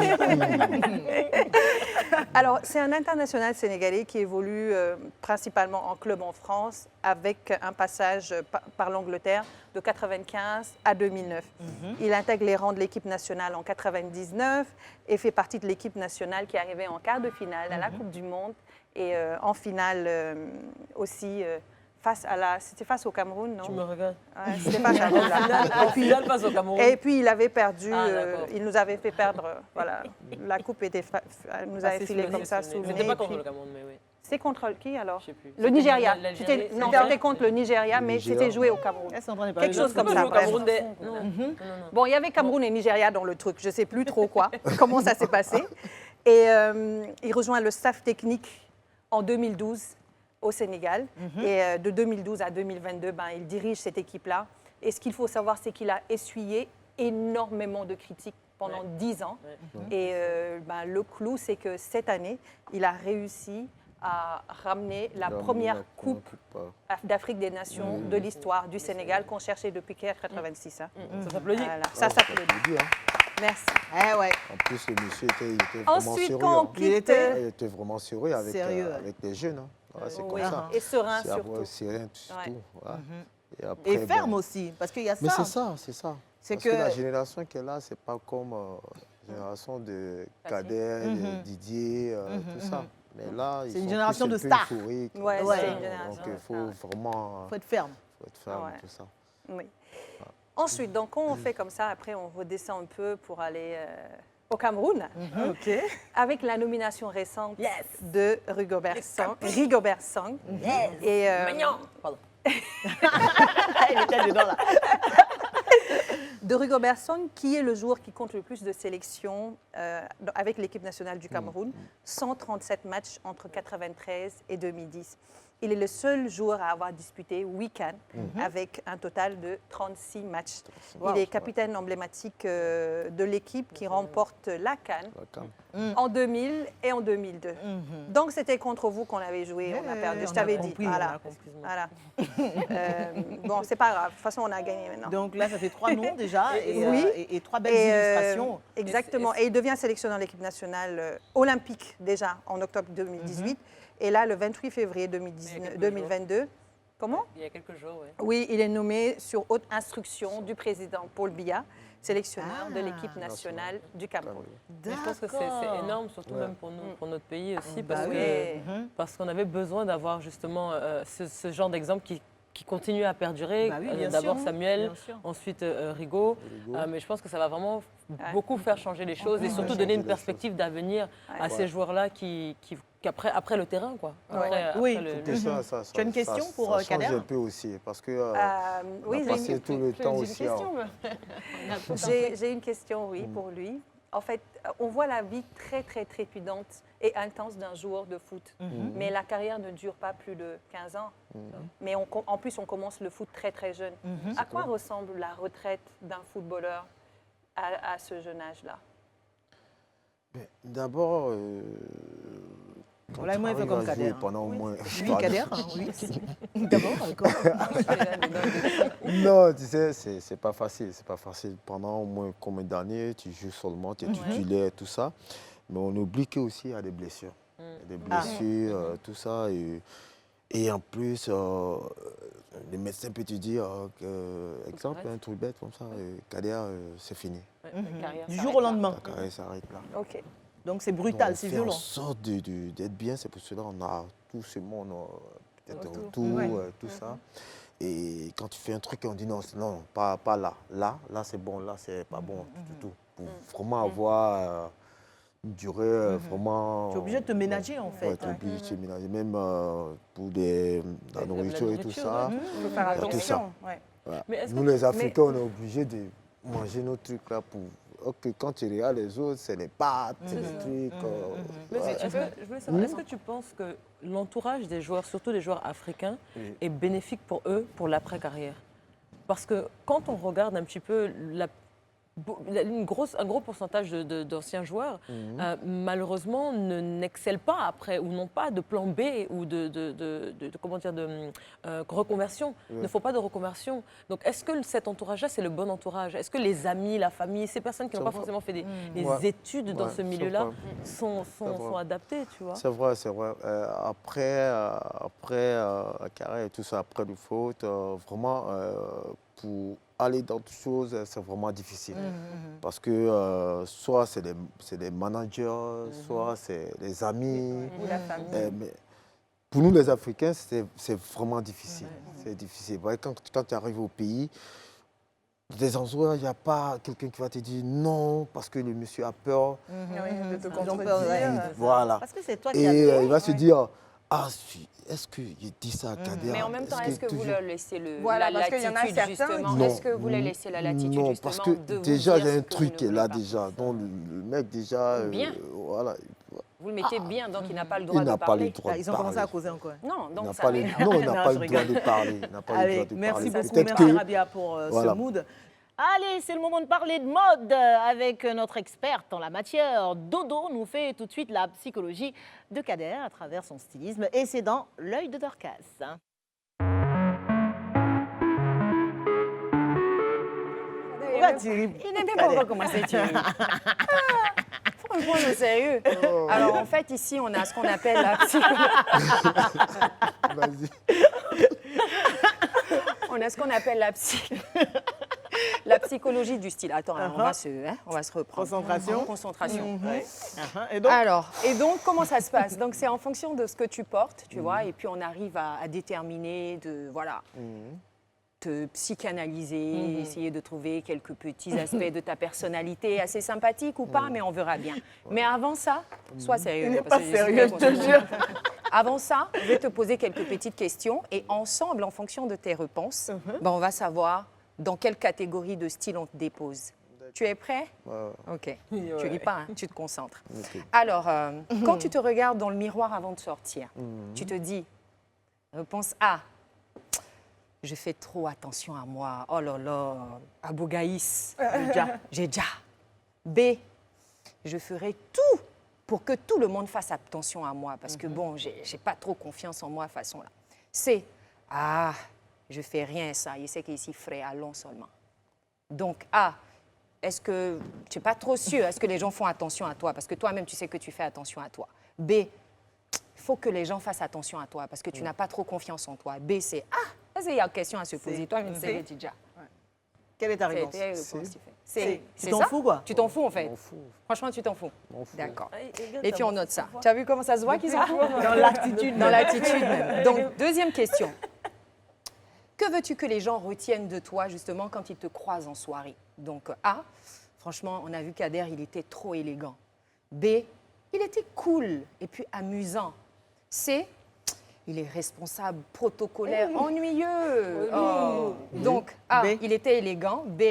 alors, c'est un international sénégalais qui évolue principalement en club en France, avec un passage par l'Angleterre de 95 à 2009. Il intègre les rangs de l'équipe nationale en 99 et fait partie de l'équipe nationale qui est arrivée en quart de finale à la Coupe du Monde et en finale aussi c'était face au Cameroun, non? Tu me regardes. Ouais, c'était face à En finale, face au Cameroun. Et puis il avait perdu, Ah, d'accord. il nous avait fait perdre, voilà, la coupe nous avait filé comme ça sous le C'était nez. pas et contre puis- le Cameroun, mais oui. C'est contre qui alors? Je sais plus. Le Nigeria. L'Algérie. Non, C'était- c'était contre le Nigeria, mais Nigeria. c'était joué au Cameroun. Elles sont en train de Quelque parler. chose comme Pas ça. joué au bref. Cameroun des... Non, non. Bon, il y avait Cameroun et Nigeria dans le truc. Je ne sais plus trop quoi, comment ça s'est passé. Et il rejoint le staff technique en 2012 au Sénégal. Et de 2012 à 2022, il dirige cette équipe-là. Et ce qu'il faut savoir, c'est qu'il a essuyé énormément de critiques pendant 10 ans. Et le clou, c'est que cette année, il a réussi à ramener la première coupe d'Afrique des Nations de l'histoire du Sénégal qu'on cherchait depuis 1986. Hein. Ça s'applaudit. Voilà, ça s'applaudit. Merci. Eh ouais. En plus, le monsieur il était vraiment Ensuite, sérieux. quand on hein. quitte... Il était vraiment sérieux avec, Sérieux. avec les jeunes. Hein. Voilà, c'est oui, comme ça. et serein C'est surtout. après, serein, surtout. Ouais. Voilà. Et, après, Et ferme bon, aussi, parce qu'il y a Mais c'est ça. ça, c'est ça. C'est Parce que la que génération qui est là, c'est pas comme la génération de Kader, de Didier, tout ça. Mais là, ils C'est une sont génération plus de un peu stars. euphoriques. Ouais, Ouais. c'est une génération. Donc il faut vraiment faut être ferme. faut être ferme, Ouais. tout ça. Oui. Ensuite, donc, quand on fait comme ça, après, on redescend un peu pour aller au Cameroun, Ok. avec la nomination récente Yes. de Rigobert Song. Et, Pardon. Il était dedans là. de Rigobert Song, qui est le joueur qui compte le plus de sélections avec l'équipe nationale du Cameroun, 137 matchs entre 1993 et 2010. Il est le seul joueur à avoir disputé 8 CAN avec un total de 36 matchs. Il est capitaine emblématique de l'équipe qui remporte la CAN en 2000 et en 2002. Donc c'était contre vous qu'on avait joué, on a perdu, je t'avais dit. Voilà. Voilà. Bon, c'est pas grave, de toute façon on a gagné maintenant. Donc là, ça fait 3 noms déjà et, Oui. et 3 belles Et, illustrations. exactement. Et il devient sélectionneur de l'équipe nationale olympique déjà en octobre 2018. Et là, le 28 février 2022, comment? Il y a quelques jours, oui. Oui, il est nommé sur haute instruction du président Paul Biya, sélectionneur de l'équipe nationale du Cameroun. Mais je pense que c'est énorme, surtout même pour nous, pour notre pays aussi, parce Bah que parce qu'on avait besoin d'avoir justement ce genre d'exemple qui continue à perdurer. Bah oui, bien D'abord sûr. Samuel, Bien sûr. ensuite Rigaud. Mais je pense que ça va vraiment beaucoup faire changer les choses et surtout donner une perspective d'avenir à ces joueurs-là qui après le terrain, quoi. Après Oui. le- Et ça, Tu as une question pour ça change Kader? un peu aussi, parce que Oui, on a passé tout le temps aussi. j'ai une question, oui, pour lui. En fait, on voit la vie très, très trépidante et intense d'un joueur de foot. Mais la carrière ne dure pas plus de 15 ans. Mais en plus, on commence le foot très, très jeune. À quoi ressemble la retraite d'un footballeur à ce jeune âge-là? D'abord, Quand Voilà, tu moi, il fait arrives comme à jouer Kader. pendant au moins... Oui, Kader, hein, oui. D'abord, d'accord. Non, tu sais, c'est pas facile. C'est pas facile. Pendant au moins combien d'années, tu joues seulement, tu es titulaire, tout ça. Mais on oublie qu'aussi, il y a des blessures. Il y a des blessures, tout ça. Et en plus, les médecins peuvent te dire, exemple, un truc bête comme ça, Kader, c'est fini. Du jour au lendemain. Ta carrière s'arrête là. Ok. Donc c'est brutal, Donc, c'est on fait violent. en sorte d'être bien, c'est pour cela qu'on a tout ce monde peut-être autour, tout ça. Et quand tu fais un truc, on dit non, non, pas là. Là, c'est bon, là, c'est pas bon du tout. Pour vraiment avoir une durée vraiment... Tu es obligé de te ménager, en fait. Ouais, tu es obligé de te ménager, même pour la nourriture et tout ça. Il faut faire Il y a tout ça. attention. Ouais. Voilà. Mais est-ce Nous, que- les Africains, on est obligés de manger nos trucs là pour... Ok, quand tu regardes les autres, c'est les pâtes, c'est les trucs... Mais ouais. je voulais savoir, est-ce que tu penses que l'entourage des joueurs, surtout des joueurs africains, est bénéfique pour eux, pour l'après-carrière? Parce que quand on regarde un petit peu un gros pourcentage d'anciens joueurs, malheureusement, n'excellent pas après ou n'ont pas de plan B ou de reconversion, ne font pas de reconversion. Donc, est-ce que cet entourage-là, c'est le bon entourage? Est-ce que les amis, la famille, ces personnes qui n'ont pas forcément fait des études dans ce milieu-là sont adaptées, tu vois? C'est vrai, c'est vrai. Après la carrière et tout ça, après le foot, vraiment, pour aller dans toutes choses, c'est vraiment difficile. Parce que soit c'est des managers, soit c'est les amis. Ou la famille. Mais pour nous, les Africains, c'est vraiment difficile. C'est difficile. Ouais, quand tu arrives au pays, des endroits, il n'y a pas quelqu'un qui va te dire non parce que le monsieur a peur. Oui, de te Ils ont contredire. peur, ouais. Voilà. Parce que c'est toi qui Et as il va se dire, ah, est-ce que j'ai dit ça à Kader? Mais en même temps, est-ce que vous toujours- leur laissez Voilà, la parce qu'il y en a latitude, certains justement? Non. Est-ce que vous leur laissez la latitude, Non, justement, parce que de vous déjà, dire il y a ce un que truc vous qui est ne là voulez pas? déjà. Donc, le mec, déjà, Bien. voilà, Vous le mettez bien, donc il n'a pas le il droit de n'a pas parler. le droit Là, de ils ont commencé à parler. causer encore. Non, Il donc n'a ça pas le, non, il n'a Non, pas je le droit rigole. de parler. Il n'a pas le droit Allez, de merci parler. beaucoup, Peut-être merci que- Rabia pour Voilà. ce mood. Allez, c'est le moment de parler de mode avec notre experte en la matière. Dodo nous fait tout de suite la psychologie de Kader à travers son stylisme et c'est dans L'œil de Dorcas. Pourquoi tu ris? Il n'est même pas encore commencé, tu faut me prendre au sérieux. Alors, en fait, ici, on a ce qu'on appelle la Vas-y. On a ce qu'on appelle la psychologie du style. Attends, on va se reprendre. Concentration. Concentration. Et donc, Alors, et donc, comment ça se passe? Donc, c'est en fonction de ce que tu portes, tu vois, et puis on arrive à déterminer, te psychanalyser, essayer de trouver quelques petits aspects de ta personnalité assez sympathiques ou pas, mais on verra bien. Mais avant ça, sois sérieux. il n'est parce pas que sérieux, je te jure. Avant ça, je vais te poser quelques petites questions et ensemble, en fonction de tes réponses, ben, on va savoir dans quelle catégorie de style on te dépose. Tu es prêt? Ok. Tu ris pas, hein, tu te concentres. Ok. Alors, quand tu te regardes dans le miroir avant de sortir, tu te dis, réponse A, je fais trop attention à moi. Oh là là, Abou Gaïs, j'ai déjà. B, je ferai tout pour que tout le monde fasse attention à moi parce que bon, j'ai pas trop confiance en moi façon là. C, ah, je fais rien ça, il sait qu'ici frais, allons seulement. Donc A, est-ce que tu n'es pas trop sûr? Est-ce que les gens font attention à toi? Parce que toi-même, tu sais que tu fais attention à toi. B, il faut que les gens fassent attention à toi parce que tu n'as pas trop confiance en toi. B, c'est ah, il y a une question à se poser. Toi-même, tu sais déjà. quelle est ta réponse? C'est Tu t'en ça? fous, quoi? Tu t'en fous, en fait. M'en fous. Franchement, tu t'en fous. M'en fous. D'accord. Et Et puis, on note ça. Tu as vu comment ça se voit qu'ils s'en foutent? Dans l'attitude. Dans l'attitude même. Donc, deuxième question. Que veux-tu que les gens retiennent de toi, justement, quand ils te croisent en soirée? Donc, A, franchement, on a vu Kader, il était trop élégant. B, il était cool et puis amusant. C, il est responsable, protocolaire, ennuyeux. Oh. Donc, A, B. il était élégant. B,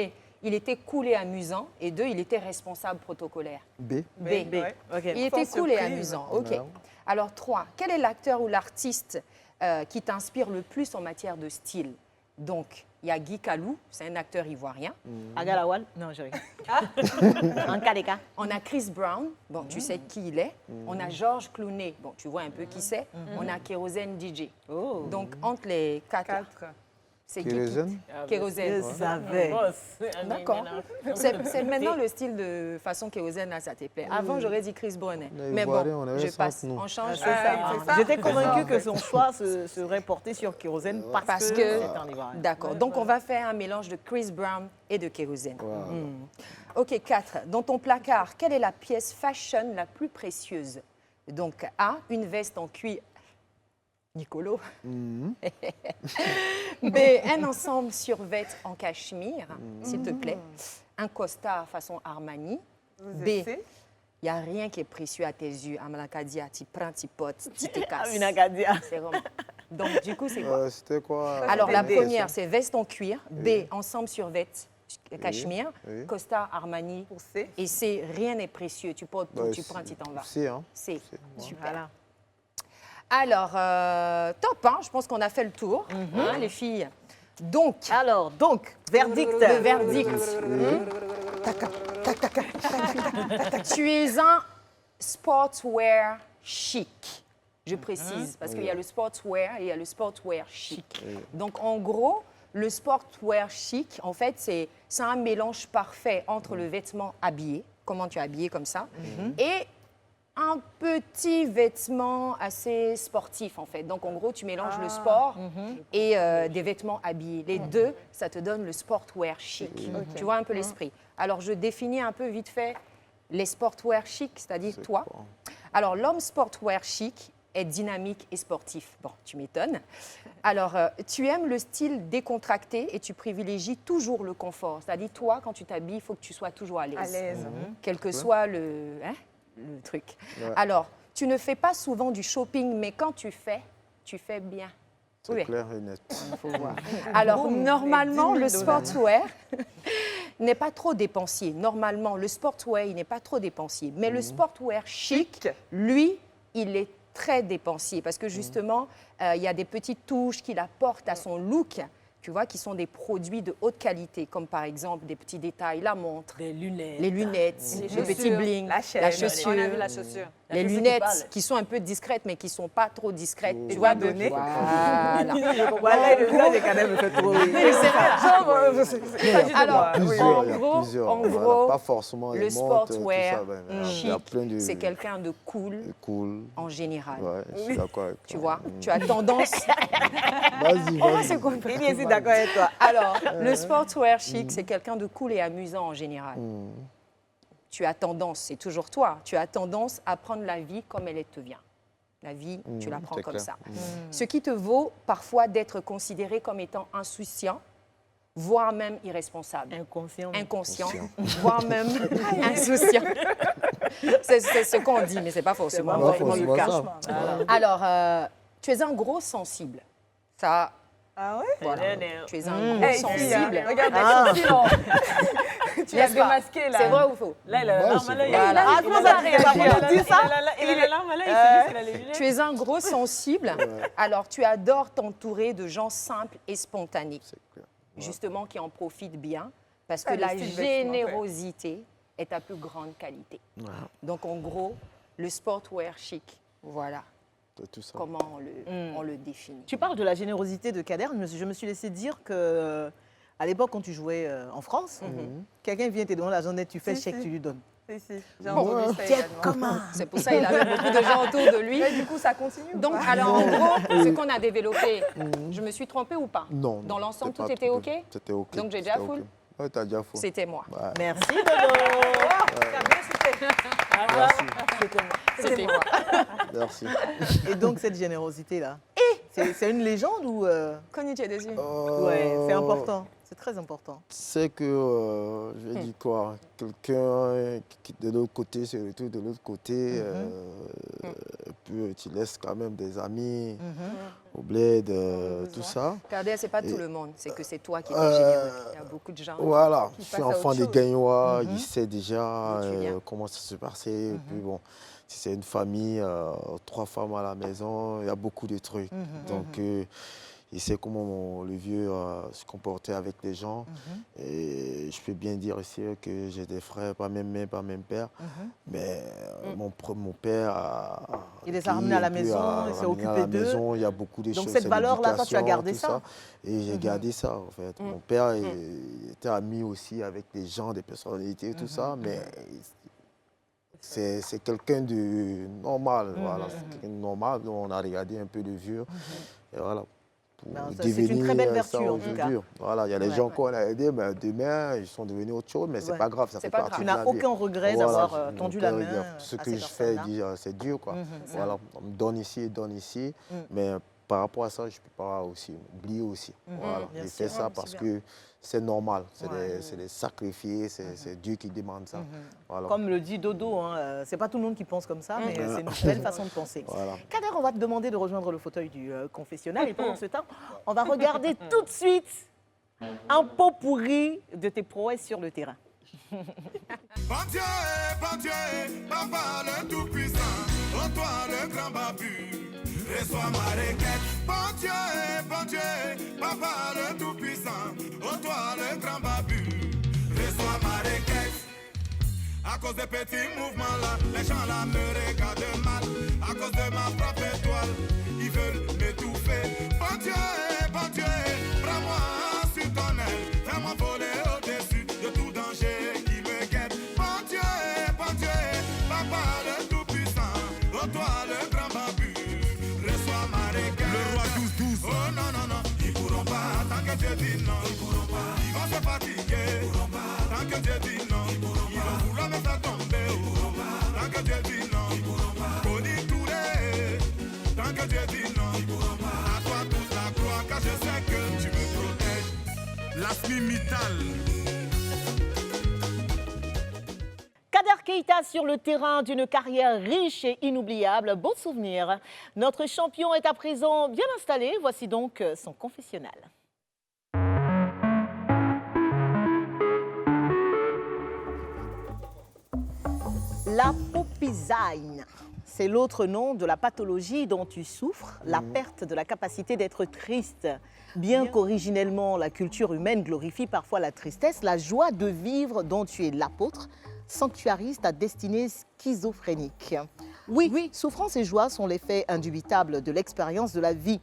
il était cool et amusant. Et 2, il était responsable, protocolaire. B. B. Ouais. Ok. Il était Sans cool et surprise. amusant. OK. Ouais. Alors, 3. Quel est l'acteur ou l'artiste qui t'inspire le plus en matière de style? Donc, il y a Guy Calou, c'est un acteur ivoirien. Agalawal? Non, je rigole. En cas des cas. On a Chris Brown, bon, tu sais qui il est. On a Georges Clooney, bon, tu vois un peu qui c'est. On a Kérosène DJ. Oh. Donc, entre les quatre, là, 4. c'est qui Kérosène? Kérosène. Je savais. D'accord. C'est maintenant le style de façon kérosène, là, ça te plaît. Avant, j'aurais dit Chris Brown. Les Mais bon, Ivoiriens, on avait je ça passe. entre nous. On change. C'est ça. c'est ça. J'étais convaincue que son choix serait porté sur Kérosène parce que c'est en Ivoire. D'accord. Donc, on va faire un mélange de Chris Brown et de kérosène. Voilà. OK, 4. Dans ton placard, quelle est la pièce fashion la plus précieuse? Donc, A, une veste en cuir. Nicolo. B, un ensemble survêt en cachemire, s'il te plaît. Un costard façon Armani. B, il n'y a rien qui est précieux à tes yeux. Amalakadia, tu prends, tu potes, tu te casses. Une Agadia. C'est vraiment... Donc, du coup, c'est quoi? C'était quoi? Alors, la B. première, c'est veste en cuir. B, Oui. ensemble survêt cachemire. Oui. Costard Armani. Pour C. Et c'est rien n'est précieux. Tu portes tout, Ouais, tu prends, tu t'en vas. C'est, hein. C'est C'est- super. Voilà. Alors, top, hein, je pense qu'on a fait le tour, hein, les filles. Donc, Alors, verdict. le verdict. Tu es un sportswear chic. Je précise, parce qu'il y a le sportswear et il y a le sportswear chic. Donc, en gros, le sportswear chic, en fait, c'est un mélange parfait entre le vêtement habillé, comment tu es habillé comme ça, et un petit vêtement assez sportif, en fait. Donc, en gros, tu mélanges le sport et des vêtements habillés. Les deux, ça te donne le sportwear chic. Tu vois un peu l'esprit. Alors, je définis un peu vite fait les sportwear chic, c'est-à-dire C'est toi. quoi? Alors, l'homme sportwear chic est dynamique et sportif. Bon, tu m'étonnes. Alors, tu aimes le style décontracté et tu privilégies toujours le confort. C'est-à-dire, toi, quand tu t'habilles, il faut que tu sois toujours à l'aise. À l'aise. Quel que soit le truc. Ouais. Alors, tu ne fais pas souvent du shopping, mais quand tu fais bien. C'est Oui. clair et net. Faut voir. Alors, Boum, normalement, les le 10 000 dollars. sportswear n'est pas trop dépensier. Normalement, le sportswear, il n'est pas trop dépensier. Mais le sportswear chic, lui, il est très dépensier parce que justement, il y a des petites touches qu'il apporte à son look, tu vois, qui sont des produits de haute qualité, comme par exemple des petits détails, la montre, Des lunettes. les lunettes, Les le petit chaussures, bling, la chaîne. la On chaussure, a vu la chaussure. La les chaussure qui lunettes parle. qui sont un peu discrètes, mais qui ne sont pas trop discrètes. Oh. Tu vois, Pas donné. Voilà. Voilà, le visage des cadets me fait trop Alors, Plusieurs, en il y a gros, plusieurs. en Voilà, gros, pas forcément le les montres, sportswear tout ça, ben, il y a chic, plein de c'est quelqu'un de cool cool. en général. Ouais, je suis d'accord avec Tu toi. vois, tu as tendance. Vas-y, Oh, vas-y. c'est compris. Il est aussi d'accord avec toi. Alors, le sportswear chic, c'est quelqu'un de cool et amusant en général. Tu as tendance, c'est toujours toi, tu as tendance à prendre la vie comme elle te vient. La vie, tu la prends c'est comme clair. ça. Ce qui te vaut parfois d'être considéré comme étant insouciant, voire même irresponsable. Inconscient. Inconscient, Conscient. voire même insouciant. C'est ce qu'on dit, mais ce n'est pas forcément pas vrai. forcément le cas. Voilà. Alors, tu es un gros sensible. Ça, Ah ouais? voilà. Tu es un Hey, gros fille, hein, sensible. regarde Ah. les sourcils, tu l'as N'est-ce pas? démasqué là. C'est vrai ou faux? Là, il a la Ouais, larme c'est à l'œil. vrai. Voilà. Ah, comment ça, tu t'es pas dit ça? Il a la larme à l'œil, c'est juste qu'il a les lunettes. Tu es un gros sensible. Alors, tu adores t'entourer de gens simples et spontanés, C'est clair. justement qui en profitent bien, parce Ah, que le la style vestimentaire. générosité est ta plus grande qualité. Ouais, Donc, en gros, le sportwear chic, voilà c'est tout ça. comment on le définit. Tu parles de la générosité de Kader. Je me suis laissé dire que à l'époque, quand tu jouais en France, quelqu'un vient te demander la journée, tu fais Si, chèque, si. tu lui donnes. Si, si, j'ai entendu ça également. Comment? C'est pour ça qu'il avait beaucoup de gens autour de lui. Mais du coup, ça continue ou Donc, pas? alors, en gros, ce qu'on a développé, je me suis trompée ou pas? Non. Dans non, l'ensemble, c'est tout pas était OK? C'était OK. Donc, j'ai déjà C'était full? OK. Ouais, t'as déjà full. C'était moi. Ouais. Merci, Dodo. C'était moi. Merci. Et donc, cette générosité-là, c'est une légende ou... Connu, tu es déçu? Ouais, c'est important. C'est très important. C'est que, je vais dire quoi, quelqu'un qui de l'autre côté se retrouve de l'autre côté, puis tu laisses quand même des amis au bled, tout ça. Regardez, c'est pas tout Et- le monde, c'est que c'est toi qui es généreux. Il y a beaucoup de gens. Voilà, je Qui suis passe à enfant autre des chose. Gagnois, il sait déjà D'où tu viens. comment ça se passait. Et puis bon, si c'est une famille, 3 femmes à la maison, il y a beaucoup de trucs. Donc, il sait comment le vieux se comportait avec les gens. Et je peux bien dire ici que j'ai des frères, pas même mère, pas même père. Mais mon père il les a ramenés à la maison, il s'est occupé d'eux. Il y a beaucoup de choses. Donc cette valeur-là, toi, tu as gardé tout ça. Et j'ai gardé ça, en fait. Mon père était ami aussi avec des gens, des personnalités, tout ça. Mais c'est quelqu'un de normal. Voilà, c'est quelqu'un de normal. Donc on a regardé un peu de vieux. Et voilà. C'est une très belle vertu, en tout cas. Voilà, il y a des gens qu'on a aidés, mais demain, ils sont devenus autre chose, mais c'est pas grave, ça fait partie de la vie. Tu n'as aucun regret d'avoir tendu la main. Ce que je fais, c'est dur, quoi. Voilà, on me donne ici, mais par rapport à ça, je ne peux pas aussi oublier aussi. Voilà, j'ai fait ça parce que c'est normal, c'est des sacrifiés, c'est Dieu qui demande ça. Voilà. Comme le dit Dodo, hein, c'est pas tout le monde qui pense comme ça, mais c'est une belle façon de penser. Voilà. Kader, on va te demander de rejoindre le fauteuil du confessionnal et pendant ce temps, on va regarder tout de suite un pot pourri de tes prouesses sur le terrain. Bon Dieu, Papa le Tout-Puissant, oh toi le grand babu, reçois ma requête. Bon Dieu, Papa le Tout-Puissant, oh toi le grand babu, reçois ma requête. À cause des petits mouvements là, les gens là me regardent mal. À cause de ma propre étoile, ils veulent m'étouffer. Bon Dieu, prends-moi sur ton aile, fais-moi voler au-dessus de tout danger qui me guette. Bon Dieu, Papa le Tout-Puissant, oh toi le grand babu, reçois ma requête. Le roi 12-12. Oh non, ils pourront pas, tant que Dieu dit non. Ils pourront pas, ils vont se fatiguer. Ils pourront pas, tant que Dieu dit non. Ils vont vouloir me faire tomber. Ils pourront pas, tant que Dieu dit non. Ils pourront pas, Boni Touré, tant que Dieu dit non. Ils pourront pas, à toi toute la gloire, car je sais que tu me protèges. Lasmi Mittal. Kader Keita sur le terrain d'une carrière riche et inoubliable. Beau souvenir. Notre champion est à présent bien installé. Voici donc son confessionnal. La popizaine, c'est l'autre nom de la pathologie dont tu souffres, la perte de la capacité d'être triste. Bien qu'originellement la culture humaine glorifie parfois la tristesse, la joie de vivre dont tu es l'apôtre sanctuarise ta destinée schizophrénique. Oui, souffrance et joie sont l'effet indubitable de l'expérience de la vie.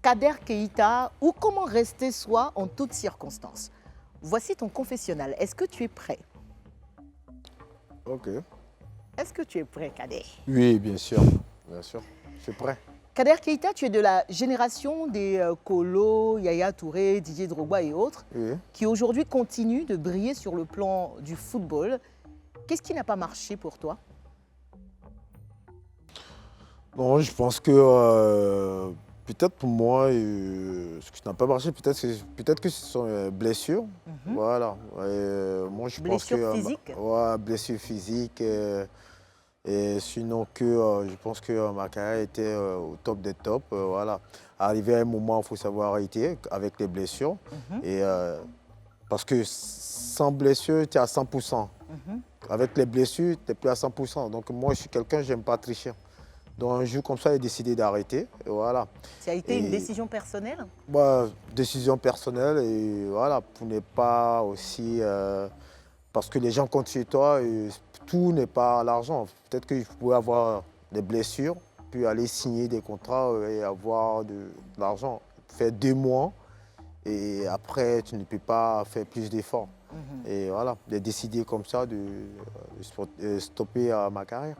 Kader Keita, ou comment rester soi en toutes circonstances. Voici ton confessionnal. Est-ce que tu es prêt? Ok. Est-ce que tu es prêt, Kader? Oui, bien sûr. Je suis prêt. Kader Keita, tu es de la génération des Kolo, Yaya Touré, Didier Drogba et autres, qui aujourd'hui continuent de briller sur le plan du football. Qu'est-ce qui n'a pas marché pour toi? Non, je pense que peut-être pour moi, ce qui n'a pas marché, peut-être que ce sont blessures. Voilà. Moi, je pense que physique? Ouais, blessures physiques. Et sinon je pense que ma carrière était au top des tops. Voilà. Arrivé à un moment, il faut savoir arrêter avec les blessures. Et, parce que sans blessure, tu es à 100%. Avec les blessures, tu n'es plus à 100%. Donc moi, je suis quelqu'un, je n'aime pas tricher. Donc un jour comme ça, j'ai décidé d'arrêter. Voilà. Ça a été une décision personnelle? Décision personnelle et voilà, pour ne pas aussi... parce que les gens comptent sur toi et tout n'est pas l'argent. Peut-être que je pouvais avoir des blessures, puis aller signer des contrats et avoir de l'argent. Faire 2 mois et après, tu ne peux pas faire plus d'efforts. Et voilà, j'ai décidé comme ça de stopper ma carrière.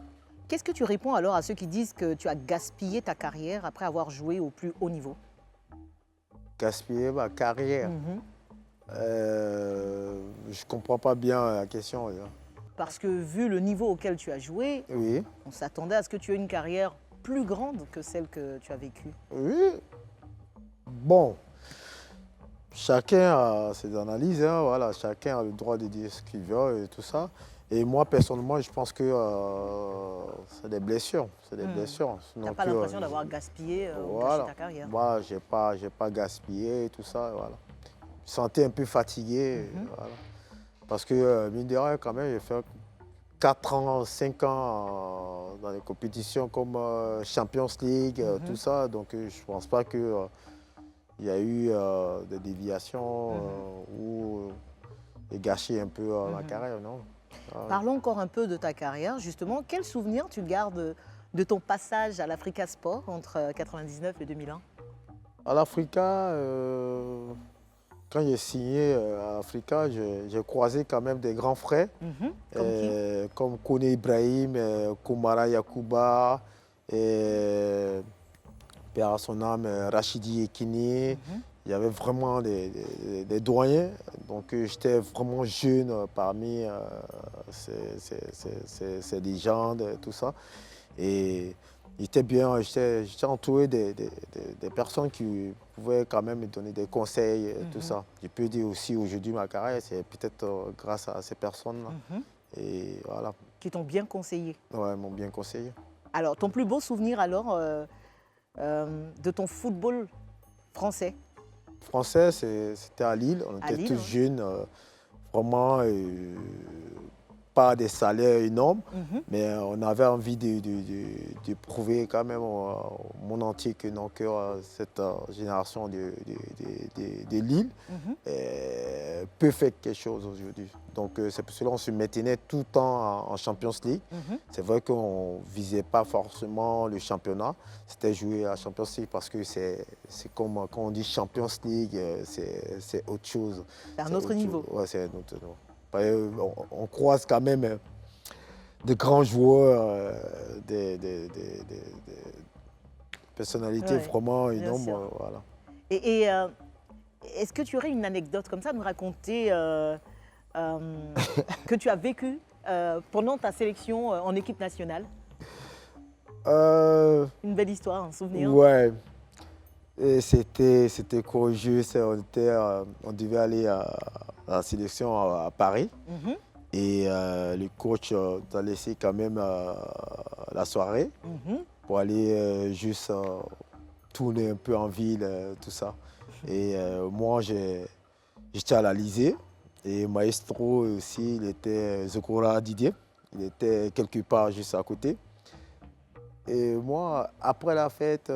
Qu'est-ce que tu réponds alors à ceux qui disent que tu as gaspillé ta carrière après avoir joué au plus haut niveau? Gaspiller ma carrière? Je ne comprends pas bien la question. Parce que vu le niveau auquel tu as joué, on s'attendait à ce que tu aies une carrière plus grande que celle que tu as vécue. Oui. Bon. Chacun a ses analyses, hein, voilà. Chacun a le droit de dire ce qu'il veut et tout ça. Et moi, personnellement, je pense que c'est des blessures. C'est des blessures. Tu n'as pas l'impression d'avoir gaspillé ou gâché ta carrière? Moi, je n'ai pas gaspillé et tout ça. Voilà. Je me sentais un peu fatigué. Voilà. Parce que, mine de rien, quand même, j'ai fait 4 ans, 5 ans dans les compétitions comme Champions League, tout ça. Donc, je ne pense pas que il y a eu des déviations ou et gâché un peu ma carrière, non? Parlons encore un peu de ta carrière, justement. Quel souvenir tu gardes de ton passage à l'Africa Sport entre 99 et 2001? À l'Africa, quand j'ai signé à Africa, j'ai croisé quand même des grands frères, comme Kone Ibrahim, Koumara Yakuba, et père à son âme, Rachidi Ekini. Il y avait vraiment des doyens, donc j'étais vraiment jeune parmi ces légendes, tout ça. Et j'étais bien, j'étais entouré des personnes qui pouvaient quand même me donner des conseils, tout ça. Je peux dire aussi aujourd'hui ma carrière, c'est peut-être grâce à ces personnes-là. Et voilà. Qui t'ont bien conseillé. Ouais, m'ont bien conseillé. Alors, ton plus beau souvenir alors de ton football français? Français, c'était à Lille. On était tous jeunes, vraiment pas des salaires énormes, mais on avait envie de prouver quand même au monde entier que non, que cette génération de Lille peut faire quelque chose aujourd'hui. Donc c'est pour cela qu'on se maintenait tout le temps en Champions League. C'est vrai qu'on ne visait pas forcément le championnat, c'était jouer à Champions League parce que c'est comme quand on dit Champions League, c'est autre chose. C'est un autre niveau. Ouais, c'est un autre niveau. On croise quand même de grands joueurs, des personnalités vraiment énormes. Voilà. Et est-ce que tu aurais une anecdote comme ça à nous raconter que tu as vécu pendant ta sélection en équipe nationale? Une belle histoire, un souvenir. Ouais. C'était courageux. On devait aller à la sélection à Paris. Et le coach t'a laissé quand même la soirée pour aller juste tourner un peu en ville, tout ça. Et moi, j'étais à l'Alizé. Et Maestro aussi, il était Zokora Didier. Il était quelque part juste à côté. Et moi, après la fête,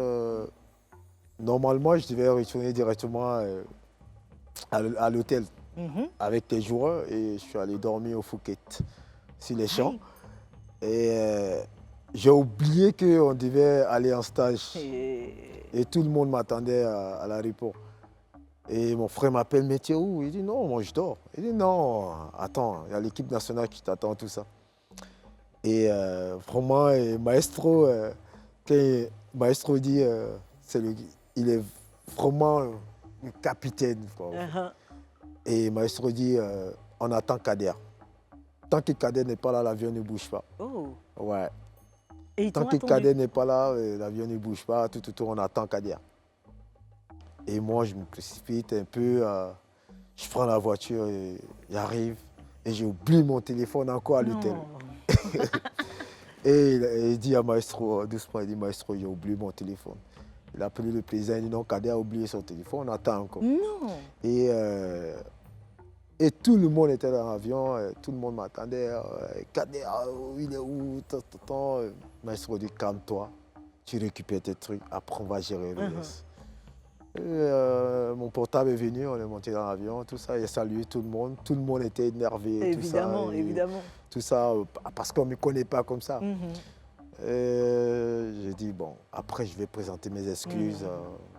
normalement, je devais retourner directement à l'hôtel avec les joueurs et je suis allé dormir au Phuket, sur les champs. Et j'ai oublié qu'on devait aller en stage. Et tout le monde m'attendait à l'aéroport. Et mon frère m'appelle, mais tu es où? Il dit non, moi je dors. Il dit non, attends, il y a l'équipe nationale qui t'attend, tout ça. Et vraiment, Maestro, quand Maestro dit, il est vraiment le capitaine. Quoi. Et Maestro dit, on attend Kader. Tant que Kader n'est pas là, l'avion ne bouge pas. Oh. Ouais. Et tant que Kader n'est pas là, l'avion ne bouge pas, tout, on attend Kader. Et moi, je me précipite un peu, je prends la voiture, j'arrive et j'ai oublié mon téléphone encore à l'hôtel. Et il dit à Maestro, doucement, il dit Maestro, j'ai oublié mon téléphone. Il a appelé le président, il dit non, Kader a oublié son téléphone, on attend encore. Non. Et tout le monde était dans l'avion, tout le monde m'attendait. Kader, il est où? Maestro dit calme-toi, tu récupères tes trucs, après on va gérer le reste. Mon portable est venu, on est monté dans l'avion, tout ça, il a salué tout le monde était énervé. Évidemment, tout ça, évidemment. Tout ça, parce qu'on ne me connaît pas comme ça. J'ai dit, bon, après je vais présenter mes excuses.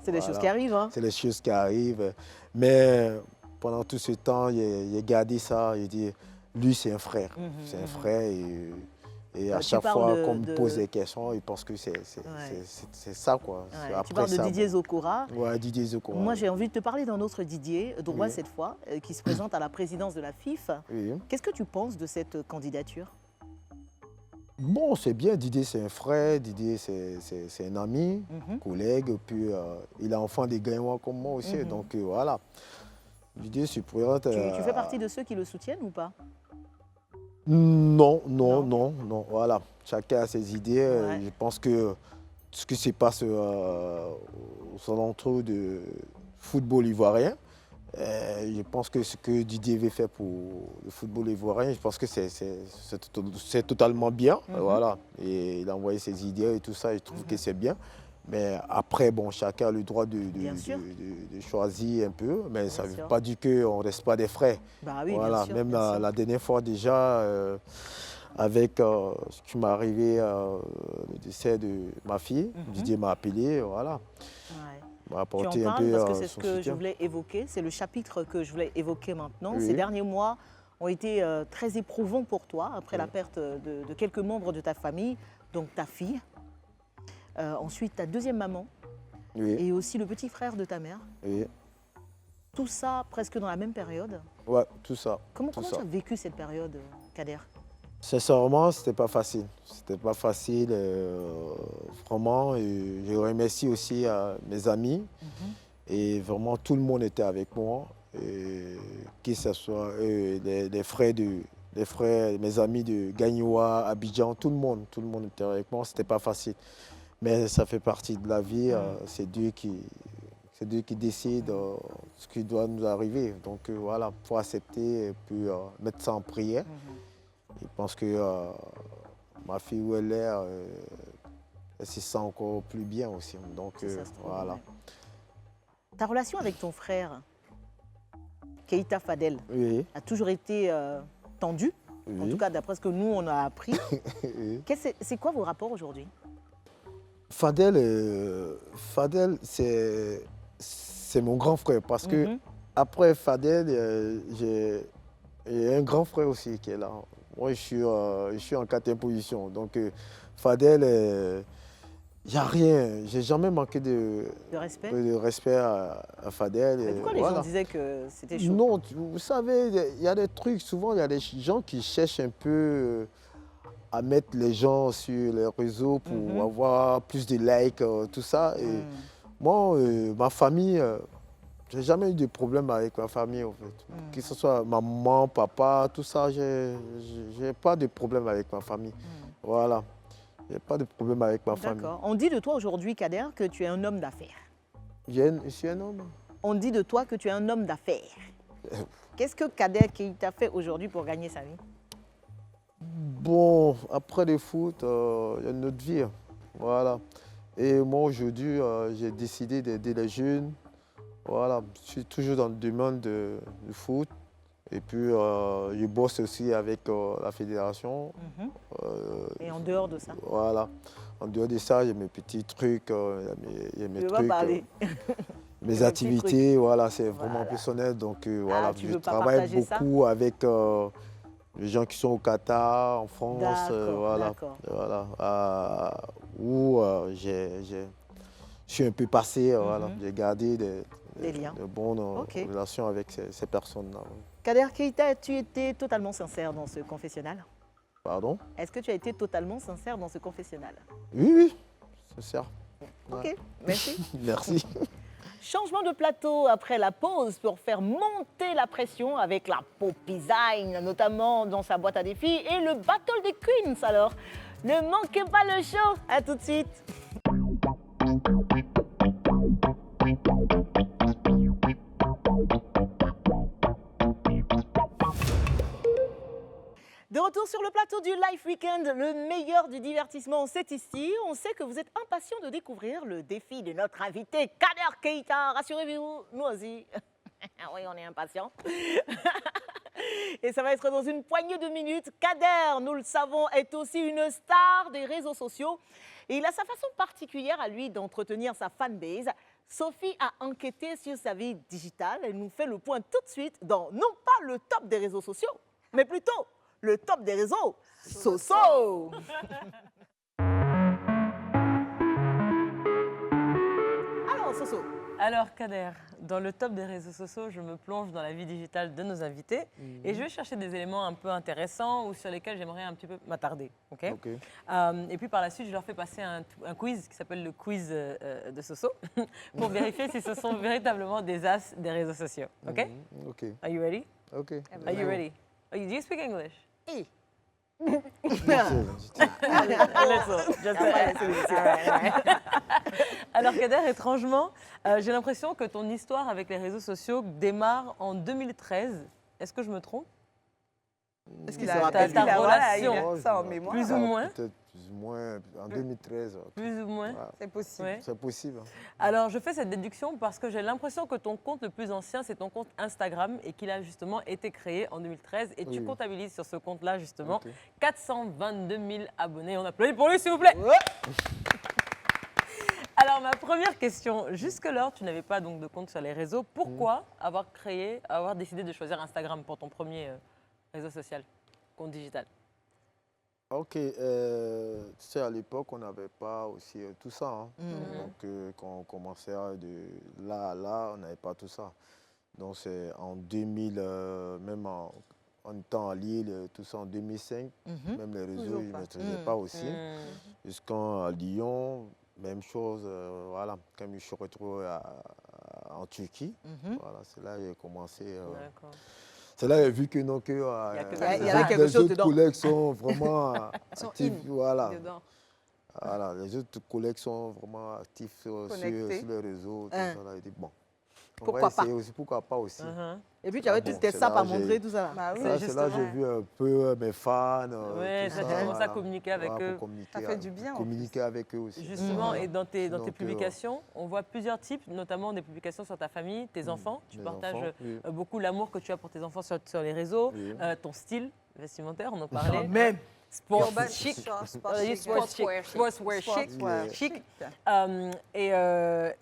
C'est des choses qui arrivent. Hein. C'est des choses qui arrivent. Mais pendant tout ce temps, j'ai gardé ça, j'ai dit, lui c'est un frère. C'est un frère et à chaque fois qu'on me pose des questions, il pense que c'est ça, quoi. Ouais, après tu parles de ça, Didier Zokora. Ouais, Didier Zokora. Moi, j'ai envie de te parler d'un autre Didier, droit cette fois, qui se présente à la présidence de la FIF. Oui. Qu'est-ce que tu penses de cette candidature? Bon, c'est bien. Didier, c'est un frère. Didier, c'est un ami, collègue. Puis, il est enfant des Gaïnois comme moi aussi. Donc, voilà. Didier se présente... Tu fais partie de ceux qui le soutiennent ou pas? Non. Voilà. Chacun a ses idées. Je pense que ce qui se passe aux alentours du football ivoirien, je pense que ce que Didier veut faire pour le football ivoirien, je pense que c'est totalement bien. Voilà. Et il a envoyé ses idées et tout ça, je trouve que c'est bien. Mais après, bon, chacun a le droit Bien sûr. de choisir un peu, mais ça ne sûr. veut pas dire qu'on ne reste pas des frais. Bah oui, Voilà, bien sûr. même bien sûr. la dernière fois déjà, avec ce qui m'est arrivé, le décès de ma fille, Didier m'a appelé, voilà, Ouais. m'a Tu apporté en un parles peu parce que c'est ce son que je soutien. voulais évoquer, c'est le chapitre que je voulais évoquer maintenant. Oui. Ces derniers mois ont été très éprouvants pour toi après la perte de quelques membres de ta famille, donc ta fille, ensuite ta deuxième maman Oui, et aussi le petit frère de ta mère. oui, Tout ça presque dans la même période. ouais, tout ça. Comment Tout tu ça. as vécu cette période, Kader? Sincèrement, c'était pas facile. C'était pas facile, vraiment. Et je remercie aussi mes amis. Et vraiment, tout le monde était avec moi. Et que ce soit les frères, mes amis de Gagnoua, Abidjan, tout le monde était avec moi. C'était pas facile. Mais ça fait partie de la vie. C'est Dieu qui décide ce qui doit nous arriver. Donc voilà, il faut accepter et puis mettre ça en prière. Je pense que ma fille où elle est, elle se sent encore plus bien aussi. Donc Si ça se trouve, voilà. ouais. Ta relation avec ton frère, Keïta Fadel, Oui, a toujours été tendue, en oui. tout cas d'après ce que nous on a appris. Oui. C'est quoi vos rapports aujourd'hui? Fadel, c'est mon grand frère parce que après Fadel, j'ai un grand frère aussi qui est là. Moi, je suis en 4e position. Donc, Fadel, il n'y a rien. J'ai jamais manqué De respect? de respect à Fadel. Mais pourquoi les gens disaient que c'était chaud? Non, vous savez, il y a des trucs, souvent, il y a des gens qui cherchent un peu à mettre les gens sur les réseaux pour avoir plus de likes, tout ça. Et moi, ma famille, j'ai jamais eu de problème avec ma famille, en fait. Que ce soit maman, papa, tout ça, j'ai pas de problème avec ma famille. Voilà. J'ai pas de problème avec ma famille. D'accord. On dit de toi aujourd'hui, Kader, que tu es un homme d'affaires. Je suis un homme. On dit de toi que tu es un homme d'affaires. Qu'est-ce que Kader Keïta fait aujourd'hui pour gagner sa vie? Bon, après le foot, il y a une autre vie. Voilà. Et moi, aujourd'hui, j'ai décidé d'aider les jeunes. Voilà. Je suis toujours dans le domaine du foot. Et puis, je bosse aussi avec la fédération. Et en dehors de ça? Voilà. En dehors de ça, j'ai mes petits trucs, il y a mes Tu veux pas trucs, parler? mes petits activités. Voilà, c'est vraiment Voilà. personnel. Donc, voilà, tu je veux pas travaille partager ça? beaucoup avec les gens qui sont au Qatar, en France. D'accord, Voilà. d'accord. Voilà. Où je suis un peu passé. Voilà. J'ai gardé Des liens. de bonnes Ok. relations avec ces personnes-là. Kader Keïta, as-tu été totalement sincère dans ce confessionnal? Pardon? Est-ce que tu as été totalement sincère dans ce confessionnal? Oui, oui, c'est ça. Ok, merci. Merci. Changement de plateau après la pause pour faire monter la pression avec la pop design, notamment dans sa boîte à défis, et le Battle des Queens. Alors, ne manquez pas le show. À tout de suite. De retour sur le plateau du Life Weekend, le meilleur du divertissement, c'est ici. On sait que vous êtes impatient de découvrir le défi de notre invité, Kader Keïta. Rassurez-vous, nous aussi. Oui, on est impatients. Et ça va être dans une poignée de minutes. Kader, nous le savons, est aussi une star des réseaux sociaux. Et il a sa façon particulière à lui d'entretenir sa fanbase. Sophie a enquêté sur sa vie digitale. Elle nous fait le point tout de suite dans, non pas le top des réseaux sociaux, mais plutôt le top des réseaux. Soso. Alors, Soso. Alors, Kader, dans le top des réseaux sociaux, je me plonge dans la vie digitale de nos invités et je vais chercher des éléments un peu intéressants ou sur lesquels j'aimerais un petit peu m'attarder. Ok. Et puis par la suite, je leur fais passer un quiz qui s'appelle le quiz de Soso pour vérifier si ce sont véritablement des as des réseaux sociaux. Ok. OK. Are you ready? OK. Are you ready? Do you speak English? Eh. Alors Kader, étrangement, j'ai l'impression que ton histoire avec les réseaux sociaux démarre en 2013. Est-ce que je me trompe? Est-ce qu'il Il se a- rappelle ta il a- voilà, il relation, a ça en mémoire. plus ou moins. Peut-être plus ou moins en 2013. Plus ou moins. Voilà. C'est possible. Ouais. C'est possible. Alors, je fais cette déduction parce que j'ai l'impression que ton compte le plus ancien, c'est ton compte Instagram et qu'il a justement été créé en 2013. Et tu Oui. comptabilises sur ce compte-là, justement, Ok. 422 000 abonnés. On applaudit pour lui, s'il vous plaît. Alors, ma première question. Jusque-là, tu n'avais pas donc de compte sur les réseaux. Pourquoi avoir décidé de choisir Instagram pour ton premier réseau social, compte digital? Ok, tu sais, à l'époque, on n'avait pas aussi tout ça. Hein. Donc, quand on commençait de là à là, on n'avait pas tout ça. Donc, c'est en 2000, même en étant à Lille, tout ça en 2005, même les réseaux, Toujours je ne pas. maîtrisais pas aussi. Jusqu'à Lyon, même chose, voilà, quand je me suis retrouvé en Turquie, voilà, c'est là que j'ai commencé. D'accord. C'est là que j'ai vu que non, que il y avait quelque chose les autres dedans. collègues sont vraiment Sont actifs. in Voilà. dedans. Voilà, les autres collègues sont vraiment actifs sur Connectés. les réseaux. Tout Hein. ça, là, j'ai dit, bon, on Pourquoi va essayer aussi, pourquoi pas aussi. Et puis, tu avais Bon, toutes tes c'est sapes là à j'ai- montrer, tout ça. Bah oui. Ça, c'est là que j'ai justement. vu un peu mes fans. Ouais, tout tu as ça, commencé à communiquer avec Voilà, eux. pour communiquer, Ça fait du bien, en Communiquer avec eux aussi. Justement, et dans tes Donc, publications, on voit plusieurs types, notamment des publications sur ta famille, tes enfants. Tu mes partages enfants, oui. beaucoup l'amour que tu as pour tes enfants sur les réseaux, Oui. ton style vestimentaire, on en parlait. Même. Sport Urban chic. sport Sportswear chic. Sportswear chic. Sportswear chic.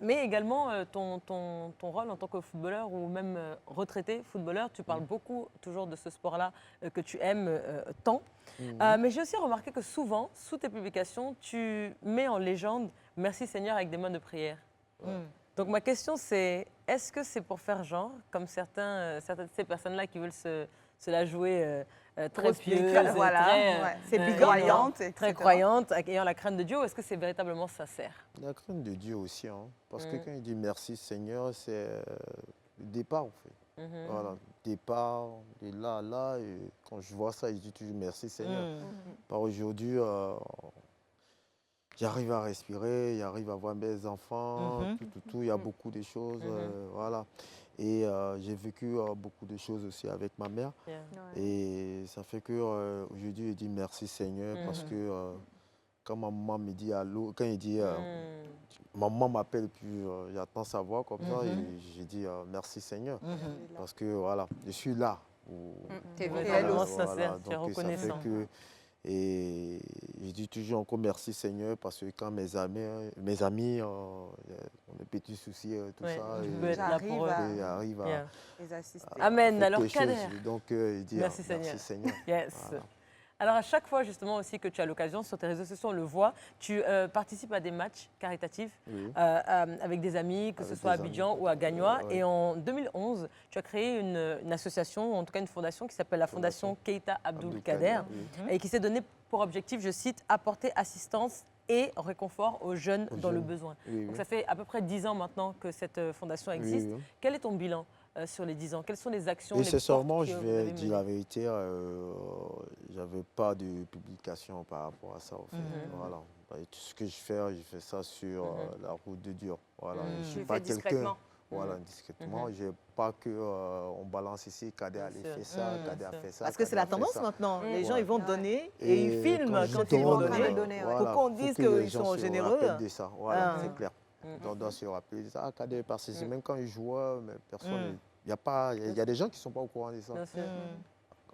Mais également ton rôle en tant que footballeur ou même retraité footballeur, tu parles beaucoup toujours de ce sport-là que tu aimes tant. Mais j'ai aussi remarqué que souvent, sous tes publications, tu mets en légende « Merci Seigneur » avec des mots de prière. Donc ma question c'est, est-ce que c'est pour faire genre, comme certaines de ces personnes-là qui veulent se la jouer très pieuses, Voilà, très, ouais. C'est euh, croyante, très etc. croyante, ayant la crainte de Dieu, ou est-ce que c'est véritablement sincère? La crainte de Dieu aussi. Hein, parce que quand il dit merci Seigneur, c'est le départ en fait. Voilà, départ de là à là. Et quand je vois ça, je dis toujours merci Seigneur. Par aujourd'hui, j'arrive à respirer, j'arrive à voir mes enfants, tout. Il y a beaucoup de choses. Voilà. Et j'ai vécu beaucoup de choses aussi avec ma mère. Et ça fait que aujourd'hui, je dis merci Seigneur parce que quand ma maman me dit allô, quand il dit maman m'appelle, puis j'attends sa voix comme ça, et j'ai dit merci Seigneur parce que voilà, je suis là. T'es véritablement Voilà, sincère, tu es donc ça fait reconnaissant. et je dis toujours encore merci Seigneur parce que quand mes amis ont des petits soucis, tout Ouais, ça, tu et- peux être là pour eux. et arrivent Bien. Les assister. Amen. faire Alors quelque chose. Kader, Donc il dit Merci Seigneur. merci Seigneur. yes. Voilà. Alors à chaque fois justement aussi que tu as l'occasion sur tes réseaux sociaux, on le voit, tu participes à des matchs caritatifs Oui. avec des amis, que ce Avec soit à des Abidjan amis. ou à Gagnoa. Ouais. Et en 2011, tu as créé une association, ou en tout cas une fondation qui s'appelle la Fondation Keita Abdul Kader, et qui s'est donné pour objectif, je cite, apporter assistance et réconfort aux jeunes Aux dans le jeunes. besoin. Oui, Donc oui. ça fait à peu près 10 ans maintenant que cette fondation existe. Oui, oui. Quel est ton bilan sur les 10 ans? Quelles sont les actions, Et les sincèrement, portes je que vous vais avez dire menées? la vérité, j'avais pas de publication par rapport à ça. En fait. Voilà. Bah, tout ce que je fais ça sur la route de Dieu. Voilà. Je Tu suis le pas fais quelqu'un. discrètement. Voilà, discrètement. J'ai pas que on balance ici, Kader a sûr. fait ça, Kader a fait ça. Parce que c'est Kader la a fait tendance ça. maintenant. Les gens, Ouais. ils vont donner et ils filment je quand ils vont donne, donner. donner, ouais. voilà, Pour qu'on faut dise que les qu'ils gens sont se généreux. rappellent de ça. Voilà, Ah. c'est clair. On doit se rappeler de ça. Ah, Kader, parce que même quand ils jouent, mais personne. Il y a des gens qui ne sont pas au courant de ça. Bien sûr.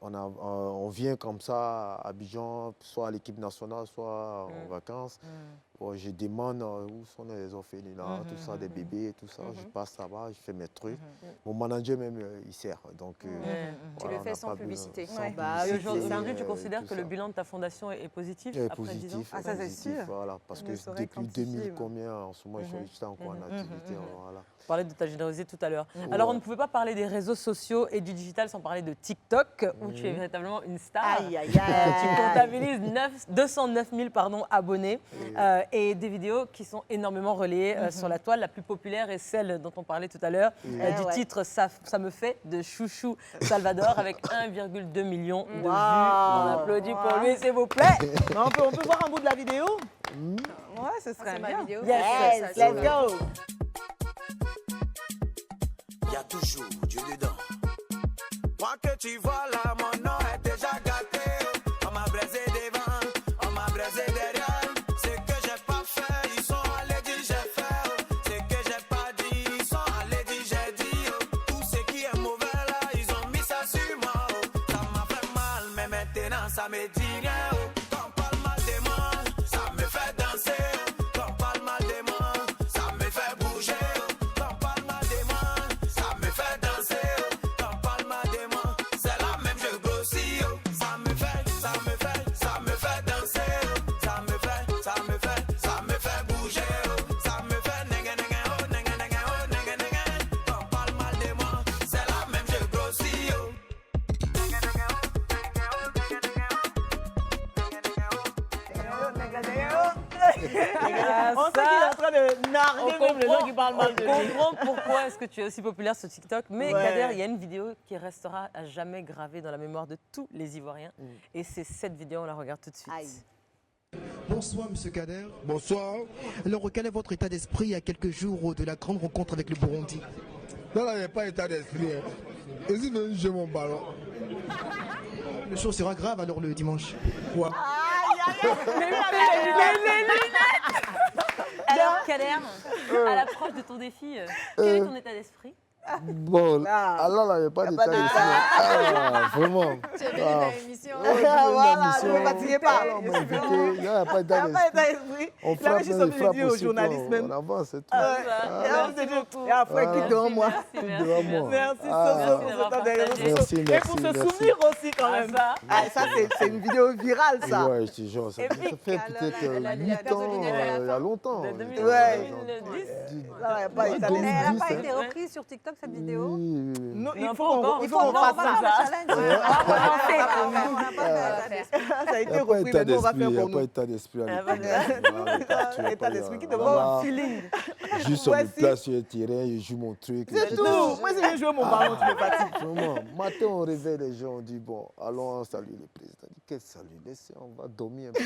On vient comme ça à Abidjan, soit à l'équipe nationale, soit en vacances. Bon, je demande où sont les orphelinats, tout ça, des bébés, tout ça. Je passe là-bas, je fais mes trucs. Mon manager même, il sert. Donc, Tu voilà, le on fais n'a sans pas besoin- publicité. sans Ouais. Bah, Et oui, publicité, aujourd'hui, tu tout considères que le ça. bilan de ta fondation est positif est après 10 ans? positif. Ah, ça, c'est positif, sûr. Voilà, parce On que ne saurait depuis quantifier, 2000 ouais. combien, en ce moment, j'étais encore en activité. Voilà. On parlait de ta générosité tout à l'heure. Alors, on ne pouvait pas parler des réseaux sociaux et du digital sans parler de TikTok, où tu es véritablement une star. Aïe, aïe, Tu aïe. comptabilises 209 000 abonnés et des vidéos qui sont énormément relayées sur la toile. La plus populaire est celle dont on parlait tout à l'heure, du ouais. titre ça me fait de Chouchou Salvador avec 1,2 million de vues. On Wow. applaudit pour lui, s'il vous plaît. Mais on peut voir un bout de la vidéo? Ouais, ce serait C'est ma bien. vidéo. Yes, let's go. Y a toujours Dieu dedans. Moi que tu vois là, mon nom est déjà gâté. On m'a braisé devant, on m'a braisé derrière. maintenant ça me dit rien. Quand on parle mal de moi, ça me fait danser. Quand on parle mal de moi, ça me fait bouger. Quand on parle mal de moi, ça me fait danser. Quand on parle mal de moi, c'est la même je grossis. Ça me fait danser. Ça me fait bouger. Ça me fait nengue nengue oh nengue nengue oh nengue nengue. Quand on parle mal de moi, c'est la même je grossis. On sait qu'il est en train de narguer même les gens qui parlent mal de On lui. comprend pourquoi est-ce que tu es aussi populaire sur TikTok. Mais Ouais. Kader, il y a une vidéo qui restera à jamais gravée dans la mémoire de tous les Ivoiriens. Et c'est cette vidéo, on la regarde tout de suite. Aïe. Bonsoir, Monsieur Kader. Bonsoir. Alors, quel est votre état d'esprit à quelques jours de la grande rencontre avec le Burundi? Non, là, il n'y a pas état d'esprit. Et si je joue mon ballon? Le show sera grave alors le dimanche. Quoi? Alors, Kader, à l'approche de ton défi, quel est ton état d'esprit? Bon, Ah. alors là, il n'y a pas d'état d'esprit. Ah, vraiment. Tu as béni ta émission. Voilà, ne me fatiguez pas. On m'a invité, il n'y a pas Il n'y d'état a pas d'esprit. d'état d'esprit. On Il avait frappe, juste il envie de frappe dire aux aussi, journalistes on même. avance, c'est tout. Et après, il quitte devant moi. Devant moi. Merci, Ah. Soso, pour cet intérêt. Merci, Et merci, pour se merci. souvenir aussi, quand même. Ah, ça, c'est une vidéo virale, ça. Ouais, je te jure, ça fait peut-être 8 ans, il y a longtemps. De 2010. Ouais. Ah, Là, il n'y a pas d'état Elle d'esprit. n'a pas 2010, été reprise sur TikTok, cette vidéo. Oui. Non, il Non, faut pas encore. qu'on fasse ça. Ça a été Il n'y a pas repris, état mais nous, on va d'esprit, faire il n'y a pour pas nous. état d'esprit à État l'époque. d'esprit qui te Voilà. va au feeling. Juste sur Ouais, le si. place sur le terrain, je joue mon truc. C'est tout. Moi, si je joue mon ballon, tu me fatigues. Vraiment, matin, on réveille les gens, on dit, bon, allons saluer le président. Il dit, quel salut? Laissez, on va dormir un peu.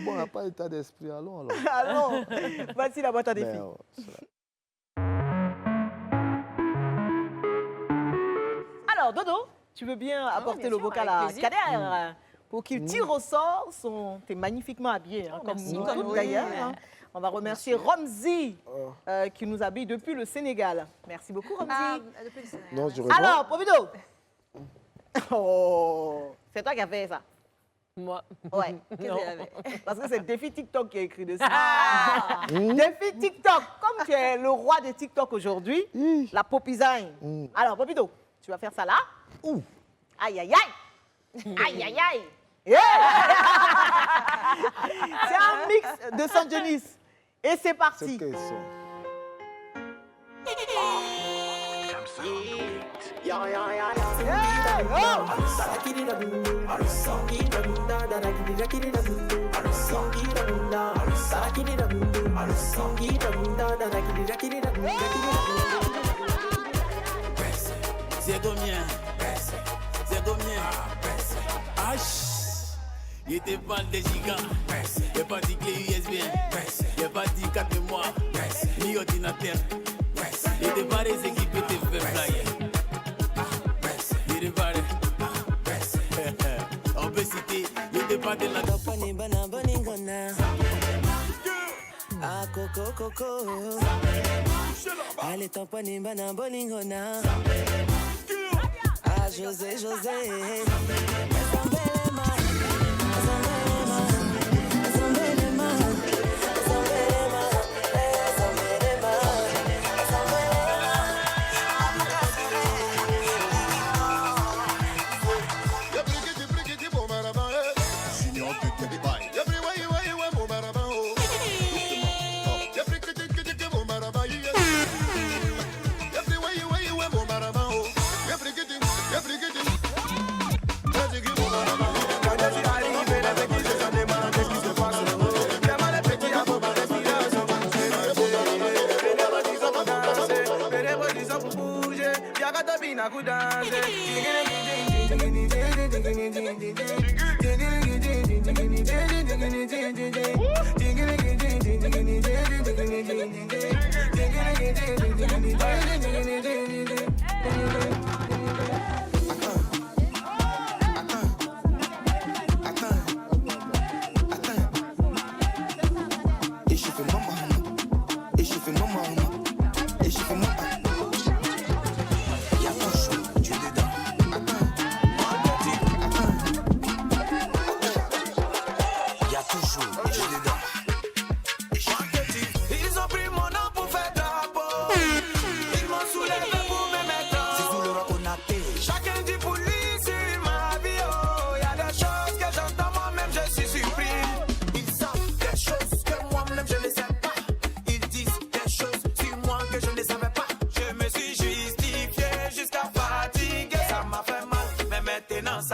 Bon, on n'a pas état d'esprit, allons alors. Allons. Voici la boîte à défis. Mais, Alors, Dodo, tu veux bien apporter bien le sûr, vocal avec à plaisir. Kader pour qu'il tire au sort son... T'es magnifiquement habillé, hein, comme merci. nous Comme toutes oui. d'ailleurs. hein. On va remercier Romzi qui nous habille depuis le Sénégal. Merci beaucoup, Romzi. Depuis le Sénégal. non, je réponds. Alors, Povido. Oh, c'est toi qui as fait ça. Moi. Ouais. Non. Parce que c'est Défi TikTok qui a écrit dessus. Défi TikTok. Comme tu es le roi de TikTok aujourd'hui, la popisagne. Alors, Popido, tu vas faire ça là. Aïe, aïe, aïe. Aïe, aïe, aïe. Yeah. C'est un mix de San Denis. Et c'est C'est parti. quels sont? C'est combien? C'est combien? Il était pas des gigas, il pas dit clé USB, il pas dit carte mémoire, ni ordinateur. Il était pas des équipes qui étaient fait flyer. Il était pas on peut citer, il était pas de la compagnie Banaboningona. Ah, coco, coco. Allez, ton panier Banaboningona. Ah, José, José.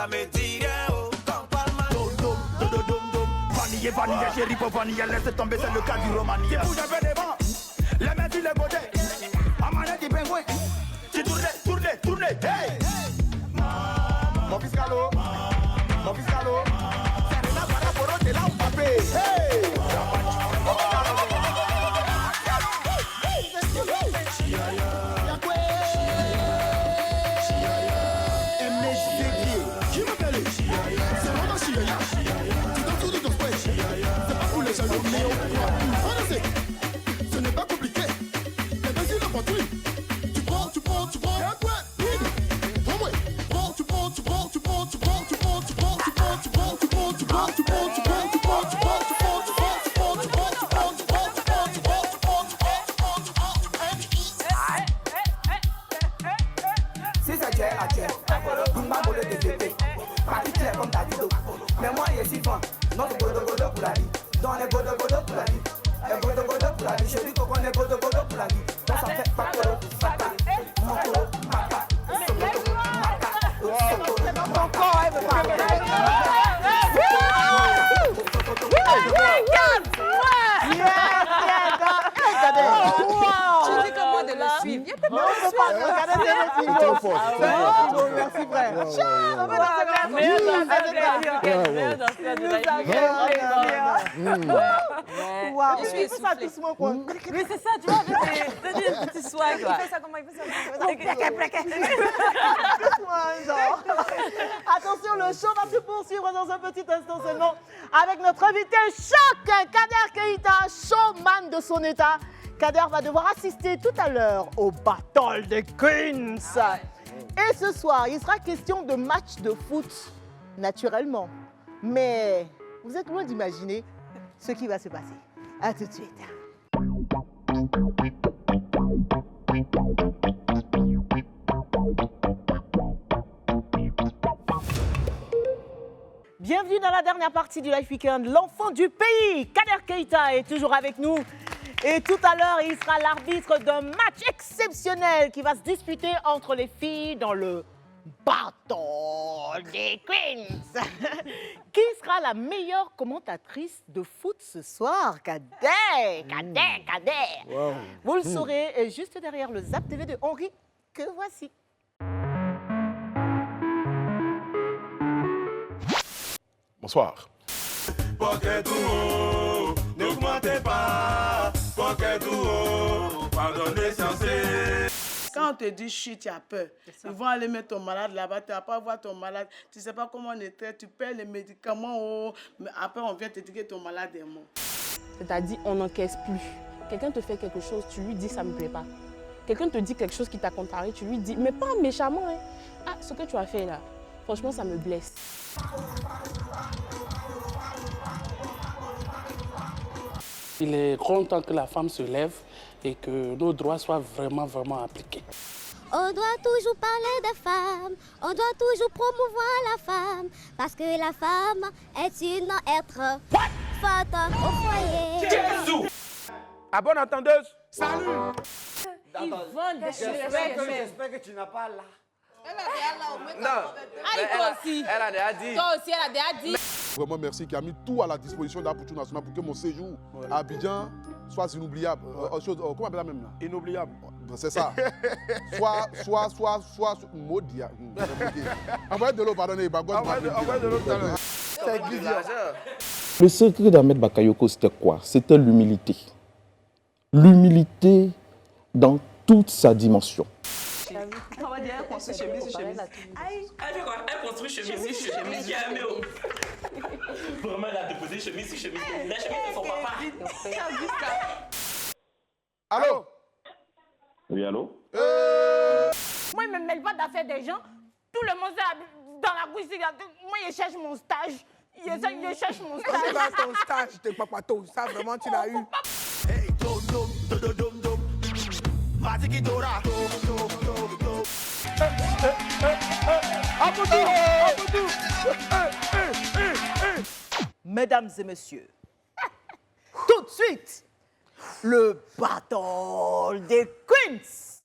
ça me dit rien, oh. Quand parle mal. Vanille, vanille, chérie, pour vanille, laisse tomber, c'est le cas du romani. Tu bouges un peu devant, les mains sur les godets. À manette du pingouin, tu tournes, hey! Mon fiscalo, c'est Rena Baraporo, t'es là où papé, hey! Ce n'est pas compliqué. Les deux îles en truc. Tu prends. Si c'est Dieu, la Dieu, Bumba Bolo de Tété, parti clair comme Davido. Mais moi, il est si fort, notre godo pour la vie. Dans les godo pour la vie. Les godo pour la vie, je dis qu'on est godo pour la vie. Donc ça fait pas koro, fata, mokoro, maka, sokoto, maka, sokoto, Tu dis comment de le suivre. Il y a Trop fort. Merci, frère. Waouh, Je suis il fait ça essoufflée. doucement, quoi. Mais c'est ça, tu vois, avec des petits swags. Il fait ça comment il fait ça. Attention, le show va se poursuivre dans un petit instant seulement avec notre invité choc, Kader Keita, showman de son état. Kader va devoir assister tout à l'heure au Battle des Queens. Et ce soir, il sera question de match de foot, naturellement. Mais vous êtes loin d'imaginer ce qui va se passer. À tout de suite. Bienvenue dans la dernière partie du Life Weekend. L'enfant du pays, Kader Keita, est toujours avec nous. Et tout à l'heure, il sera l'arbitre d'un match exceptionnel qui va se disputer entre les filles dans le Battle des Queens. Qui sera la meilleure commentatrice de foot ce soir? Kader. Wow. Vous le saurez juste derrière le Zap TV de Henri, que voici. Bonsoir. N'augmentez pas, pardonnez censé. Quand on te dit chut, tu as peur. Ils vont aller mettre ton malade là-bas, tu ne vas pas voir ton malade, tu ne sais pas comment on est traité, tu perds les médicaments, mais après on vient te dire que ton malade est mort. C'est-à-dire, on n'encaisse plus. Quelqu'un te fait quelque chose, tu lui dis ça ne me plaît pas. Quelqu'un te dit quelque chose qui t'a contrarié, tu lui dis, mais pas méchamment, hein. Ah, ce que tu as fait là, franchement, ça me blesse. Il est grand temps que la femme se lève et que nos droits soient vraiment appliqués. On doit toujours parler des femmes, on doit toujours promouvoir la femme, parce que la femme est une être forte au foyer. À bonne entendeuse. Salut. Ils vendent des choses. J'espère que tu n'as pas là. Non. Elle a déjà dit. Toi aussi, elle a déjà dit. Vraiment merci qui a mis tout à la disposition d'Apoutou National pour que mon séjour à Abidjan soit inoubliable. Comment on appelle ça même là? Inoubliable. C'est ça. soit maudit. Envoyez de l'eau, pardonnez. Envoyez de l'eau tout à l'heure. C'est bizarre. Le secret d'Ahmed Bakayoko, c'était quoi? C'était l'humilité. L'humilité dans toute sa dimension. On va dire construit chemise sur chemise. Elle construit chemise sur chemise. Vraiment, elle a déposé chemise sur chemise. La chemise de son papa. Allô? Oui, allô? Moi, je ne me mêle pas d'affaires des gens. Tout le monde est dans la bouche. Moi, je cherche mon stage. Je cherche mon stage. C'est pas ton stage, t'es papato. Ça, vraiment, tu l'as eu. Hey, dom, dom, dom, dom, dom. Matiki Dora. Mesdames et messieurs, tout de suite, le Battle des Queens.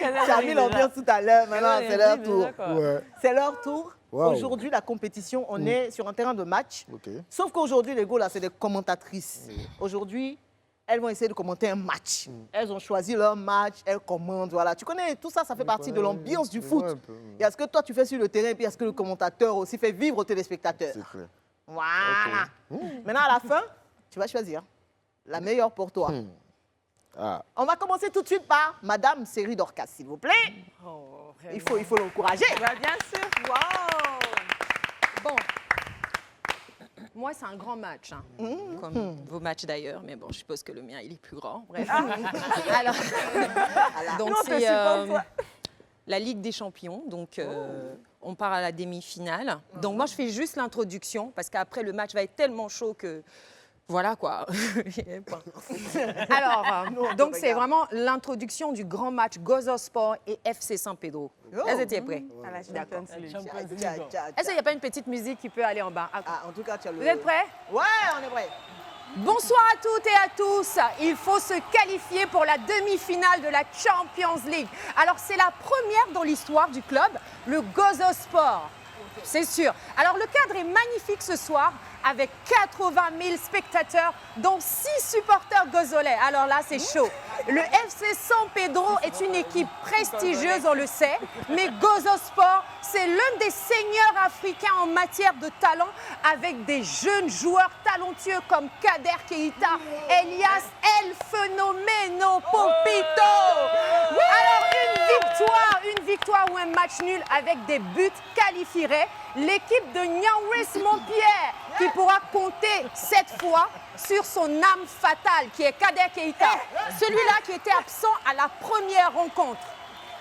Tu as mis l'ambiance tout à l'heure, maintenant c'est leur tour. Ouais. C'est leur tour. Wow. Aujourd'hui, la compétition, on est sur un terrain de match. Ok. Sauf qu'aujourd'hui, les go, là, c'est des commentatrices. Aujourd'hui, elles vont essayer de commenter un match. Elles ont choisi leur match, elles commandent, voilà. Tu connais, tout ça, ça fait partie de l'ambiance du foot. Il y a ce que toi, tu fais sur le terrain, et puis il y a ce que le commentateur aussi fait vivre aux téléspectateurs. C'est clair. Voilà. Maintenant, à la fin, tu vas choisir la meilleure pour toi. Ah. On va commencer tout de suite par Madame Série Dorcas, s'il vous plaît. Il faut l'encourager. Bah, bien sûr. Wow. Bon. Moi, c'est un grand match, hein. Comme vos matchs d'ailleurs, mais bon, je suppose que le mien, il est plus grand. Bref. Alors, donc Nous, on te c'est supporte, toi. la Ligue des Champions. Donc, on part à la demi-finale. Donc, moi, je fais juste l'introduction parce qu'après, le match va être tellement chaud que... Voilà quoi. Alors, donc c'est vraiment l'introduction du grand match Gozo Sport et FC San Pedro. Est-ce que tu es prêt? D'accord. Est-ce qu'il n'y a pas une petite musique qui peut aller en bas? En tout cas, tu as le... Vous êtes prêts? Ouais, on est prêts. Bonsoir à toutes et à tous. Il faut se qualifier pour la demi-finale de la Champions League. Alors, c'est la première dans l'histoire du club, le Gozo Sport. C'est sûr. Alors, le cadre est magnifique ce soir avec 80 000 spectateurs, dont 6 supporters gozolais. Alors là, c'est chaud. Le FC San Pedro est une équipe prestigieuse, on le sait, mais Gozo Sport, c'est l'un des seigneurs africains en matière de talent, avec des jeunes joueurs talentueux comme Kader Keita, Elias El Fenomeno Popito. Alors, une victoire ou un match nul avec des buts qualifierait l'équipe de Nianwes Montpierre, qui pourra compter cette fois sur son âme fatale, qui est Kader Keita, celui-là qui était absent à la première rencontre.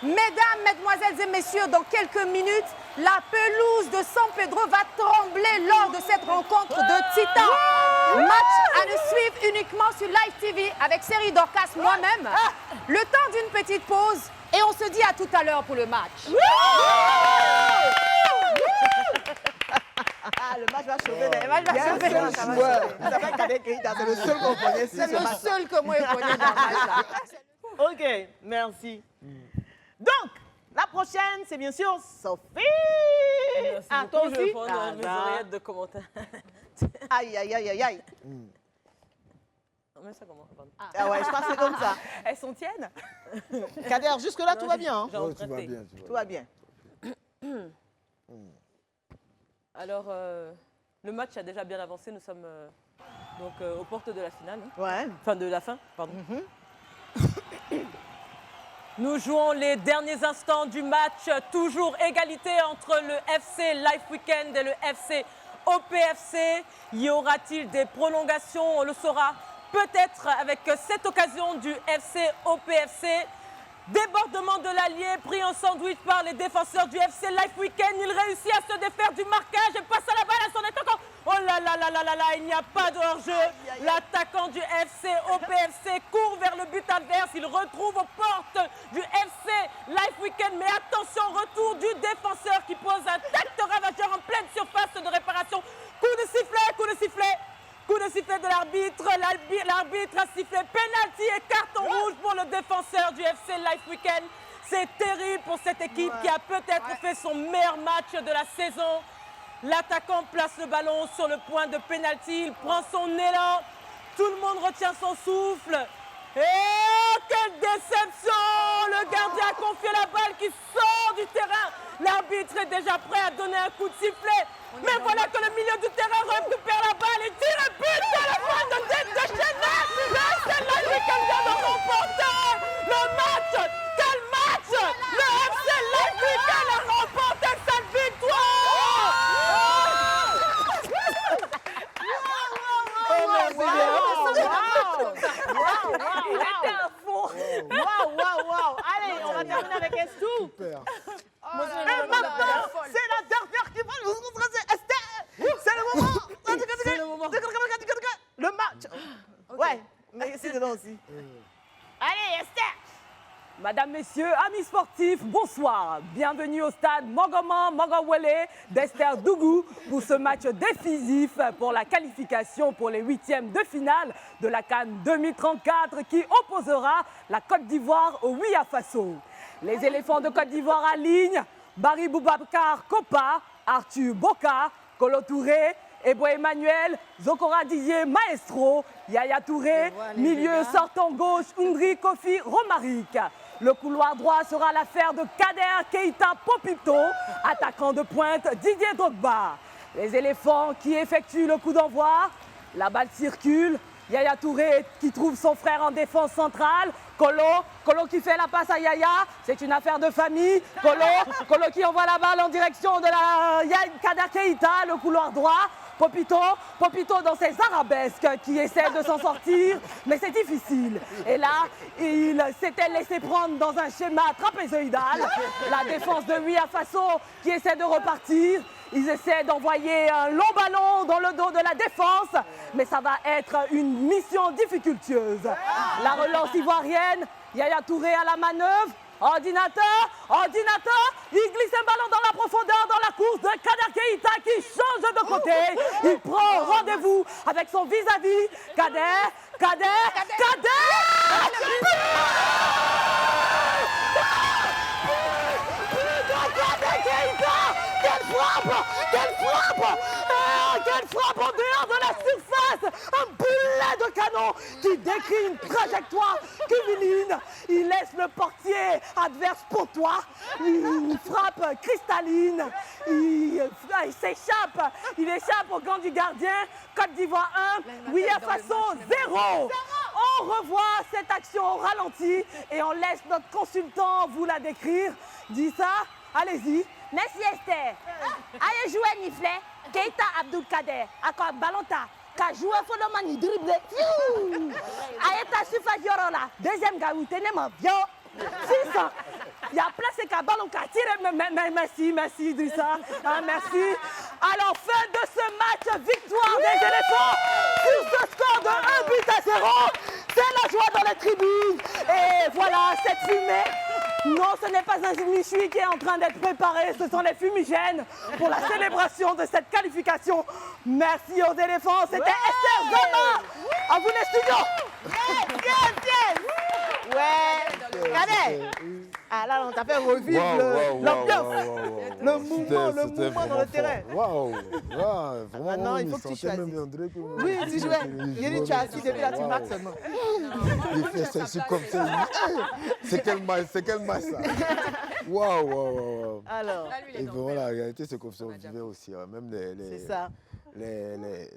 Mesdames, mesdemoiselles et messieurs, dans quelques minutes, la pelouse de San Pedro va trembler lors de cette rencontre de titans. Match à ne suivre uniquement sur Live TV avec Série Dorcas, moi-même. Le temps d'une petite pause et on se dit à tout à l'heure pour le match. Le match va chauffer. Le match va chauffer. C'est le seul qu'on connaît. C'est le seul que moi je connais dans le match là. Ok, merci. Donc, la prochaine, c'est bien sûr Sophie. Ah, toi je vais aussi? prendre mes oreillettes de commentaires. Aïe, aïe, aïe, aïe, aïe. Mais ça commence. Ah ouais, je crois que c'est comme ça. Elles sont tiennes? Kader, jusque-là, tout va bien. Hein? Ouais, tout va bien. Tout va bien. Alors, le match a déjà bien avancé. Nous sommes donc aux portes de la finale. Hein. Ouais. Enfin, de la fin, pardon. Nous jouons les derniers instants du match. Toujours égalité entre le FC Life Weekend et le FC OPFC. Y aura-t-il des prolongations? On le saura peut-être avec cette occasion du FC OPFC. Débordement de l'allié, pris en sandwich par les défenseurs du FC Life Weekend. Il réussit à se défaire du marquage et passe à la balle à son attaquant. Oh là là là là là là, il n'y a pas de hors-jeu. L'attaquant du FC OPFC court vers le but adverse. Il retrouve aux portes du FC Life Weekend. Mais attention, retour du défenseur qui pose un tact ravageur en pleine surface de réparation. Coup de sifflet, coup de sifflet. Coup de sifflet de l'arbitre. L'arbitre a sifflé penalty et carton rouge pour le défenseur du FC Life Weekend. C'est terrible pour cette équipe qui a peut-être fait son meilleur match de la saison. L'attaquant place le ballon sur le point de penalty. Il prend son élan. Tout le monde retient son souffle. Et quelle déception! Le gardien a confié la balle qui sort du terrain. L'arbitre est déjà prêt à donner un coup de sifflet. Mais voilà que le milieu du terrain récupère la balle et tire un but à la fin de déchaîner. Le FC Life Weekend vient de remporter le match. Quel match! Le FC Life Weekend a remporté cette victoire! Oh merci. Il était à fond. Waouh. Allez, on va terminer avec Estou. Super. Et maintenant, c'est la dernière qui va nous montrer. Esther, c'est le moment. C'est le moment. Le match. Ouais, mais c'est dedans aussi. Allez, Esther. Madame, messieurs, amis sportifs, bonsoir. Bienvenue au stade Mangawele d'Esther Dougou pour ce match décisif pour la qualification pour les 8e de finale de la CAN 2034 qui opposera la Côte d'Ivoire au Ouia Faso. Les éléphants de Côte d'Ivoire alignent Barry Boubacar Kopa, Arthur Boka, Kolo Touré, Ebo Emmanuel, Zokora Didier Maestro, Yaya Touré, milieu sortant gauche, Undri Kofi Romaric. Le couloir droit sera l'affaire de Kader Keita Popito, attaquant de pointe Didier Drogba. Les éléphants qui effectuent le coup d'envoi, la balle circule, Yaya Touré qui trouve son frère en défense centrale, Kolo qui fait la passe à Yaya, c'est une affaire de famille, Kolo qui envoie la balle en direction de la Kader Keita, le couloir droit, Popito dans ses arabesques qui essaie de s'en sortir, mais c'est difficile. Et là, il s'était laissé prendre dans un schéma trapézoïdal. La défense de Wia Faso qui essaie de repartir. Ils essaient d'envoyer un long ballon dans le dos de la défense, mais ça va être une mission difficultueuse. La relance ivoirienne, Yaya Touré à la manœuvre. Ordinateur, il glisse un ballon dans la profondeur, dans la course de Kader Keita qui change de côté. Il prend rendez-vous avec son vis-à-vis. Kader Quelle frappe en dehors de la surface! Un boulet de canon qui décrit une trajectoire curviline. Il laisse le portier adverse pour toi. Une frappe cristalline. Il s'échappe. Il échappe au gant du gardien. Côte d'Ivoire 1, Wia Faso 0. On revoit cette action au ralenti et on laisse notre consultant vous la décrire. Dis ça, allez-y. Merci Esther. Aye jouer Nifle, Keita Abdul Kader, encore ballonta, ka jouer Folomani dribble. Aye ta sufa Yorola, deuxième gaouté ne m'en vient. 600. Il y a placé qu'un ballon qui a tiré. Merci Idrissa. Merci. Alors, fin de ce match, victoire des éléphants sur ce score de 1-0. C'est la joie dans les tribunes. Et voilà, cette fumée. Non, ce n'est pas un méchoui qui est en train d'être préparé. Ce sont les fumigènes pour la célébration de cette qualification. Merci aux éléphants. C'était Esther Zama. À vous les studios. Yes. Ouais. Regardez. Ah là, on t'a fait revivre l'ambiance, le mouvement dans le terrain. Waouh, vraiment. Maintenant, il faut que tu choisisses. Oui, tu jouais. Il dit, tu as assis depuis là, tu marques seulement. Il fait ceci comme ça. C'est quel match ça? Waouh. Alors. Et voilà, la réalité, c'est comme ça, on vivait aussi. Même c'est ça. Les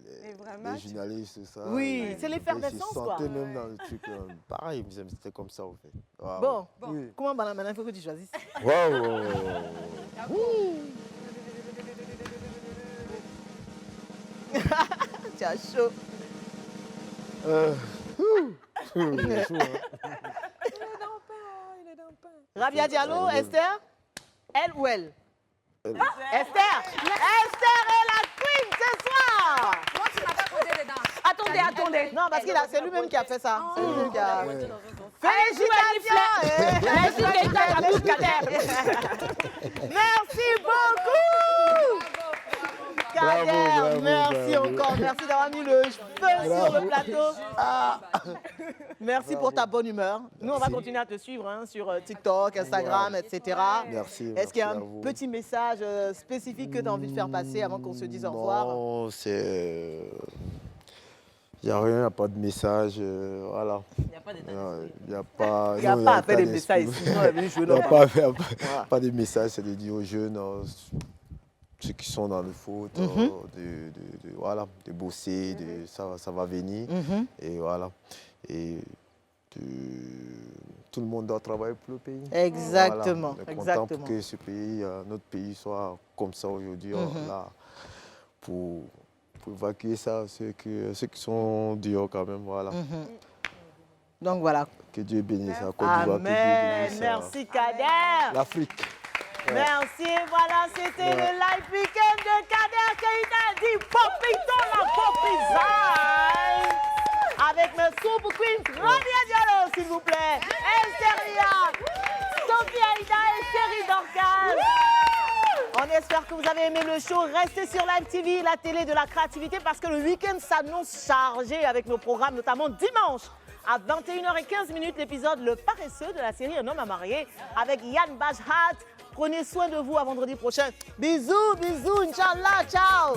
journalistes, tout ça. Oui, c'est l'effervescence, quoi. Ils se sentaient même dans le truc. Pareil, c'était comme ça, en fait. Wow. Bon, oui. Comment maintenant, il faut que tu choisisses. Waouh. Tu as chaud. Il est chaud, Rabia Diallo, Esther, elle ou elle? Esther est la queen ce soir. Moi, tu m'avais posé dedans. Attendez. Non, parce que c'est lui-même qui a fait ça. C'est lui-même qui a... Merci beaucoup. Kader, merci encore. Merci d'avoir mis le feu sur le plateau. Merci pour ta bonne humeur. Nous, on va continuer à te suivre sur TikTok, Instagram, etc. Merci. Est-ce qu'il y a un petit message spécifique que tu as envie de faire passer avant qu'on se dise au revoir? Non, c'est... Il n'y a rien, il n'y a pas de message, voilà. Il n'y a pas d'état d'esprit. Il n'y a pas de message ici. Il n'y a pas de message, c'est de dire aux jeunes, ceux qui sont dans le foot, voilà, de bosser, ça va venir. Et voilà. Et tout le monde doit travailler pour le pays. Exactement. Voilà. On est content pour que ce pays, notre pays soit comme ça aujourd'hui, là, pour évacuer ça, ceux qui sont dehors quand même, voilà. Donc voilà. Que Dieu bénisse la Côte d'Ivoire. Amen. Merci Kader. L'Afrique. Merci, voilà, c'était le live week-end de Kader Keita dit Popito la Popizai. Avec mes super queens, Rabia Diallo, s'il vous plaît, Esther, Sophie Aïda et Chérie Dorcas. On espère que vous avez aimé le show. Restez sur Live TV, la télé de la créativité, parce que le week-end s'annonce chargé avec nos programmes, notamment dimanche. À 21h15, l'épisode Le Paresseux de la série Un homme à marier avec Yann Bajhat. Prenez soin de vous à vendredi prochain. Bisous, bisous, Inch'Allah, ciao.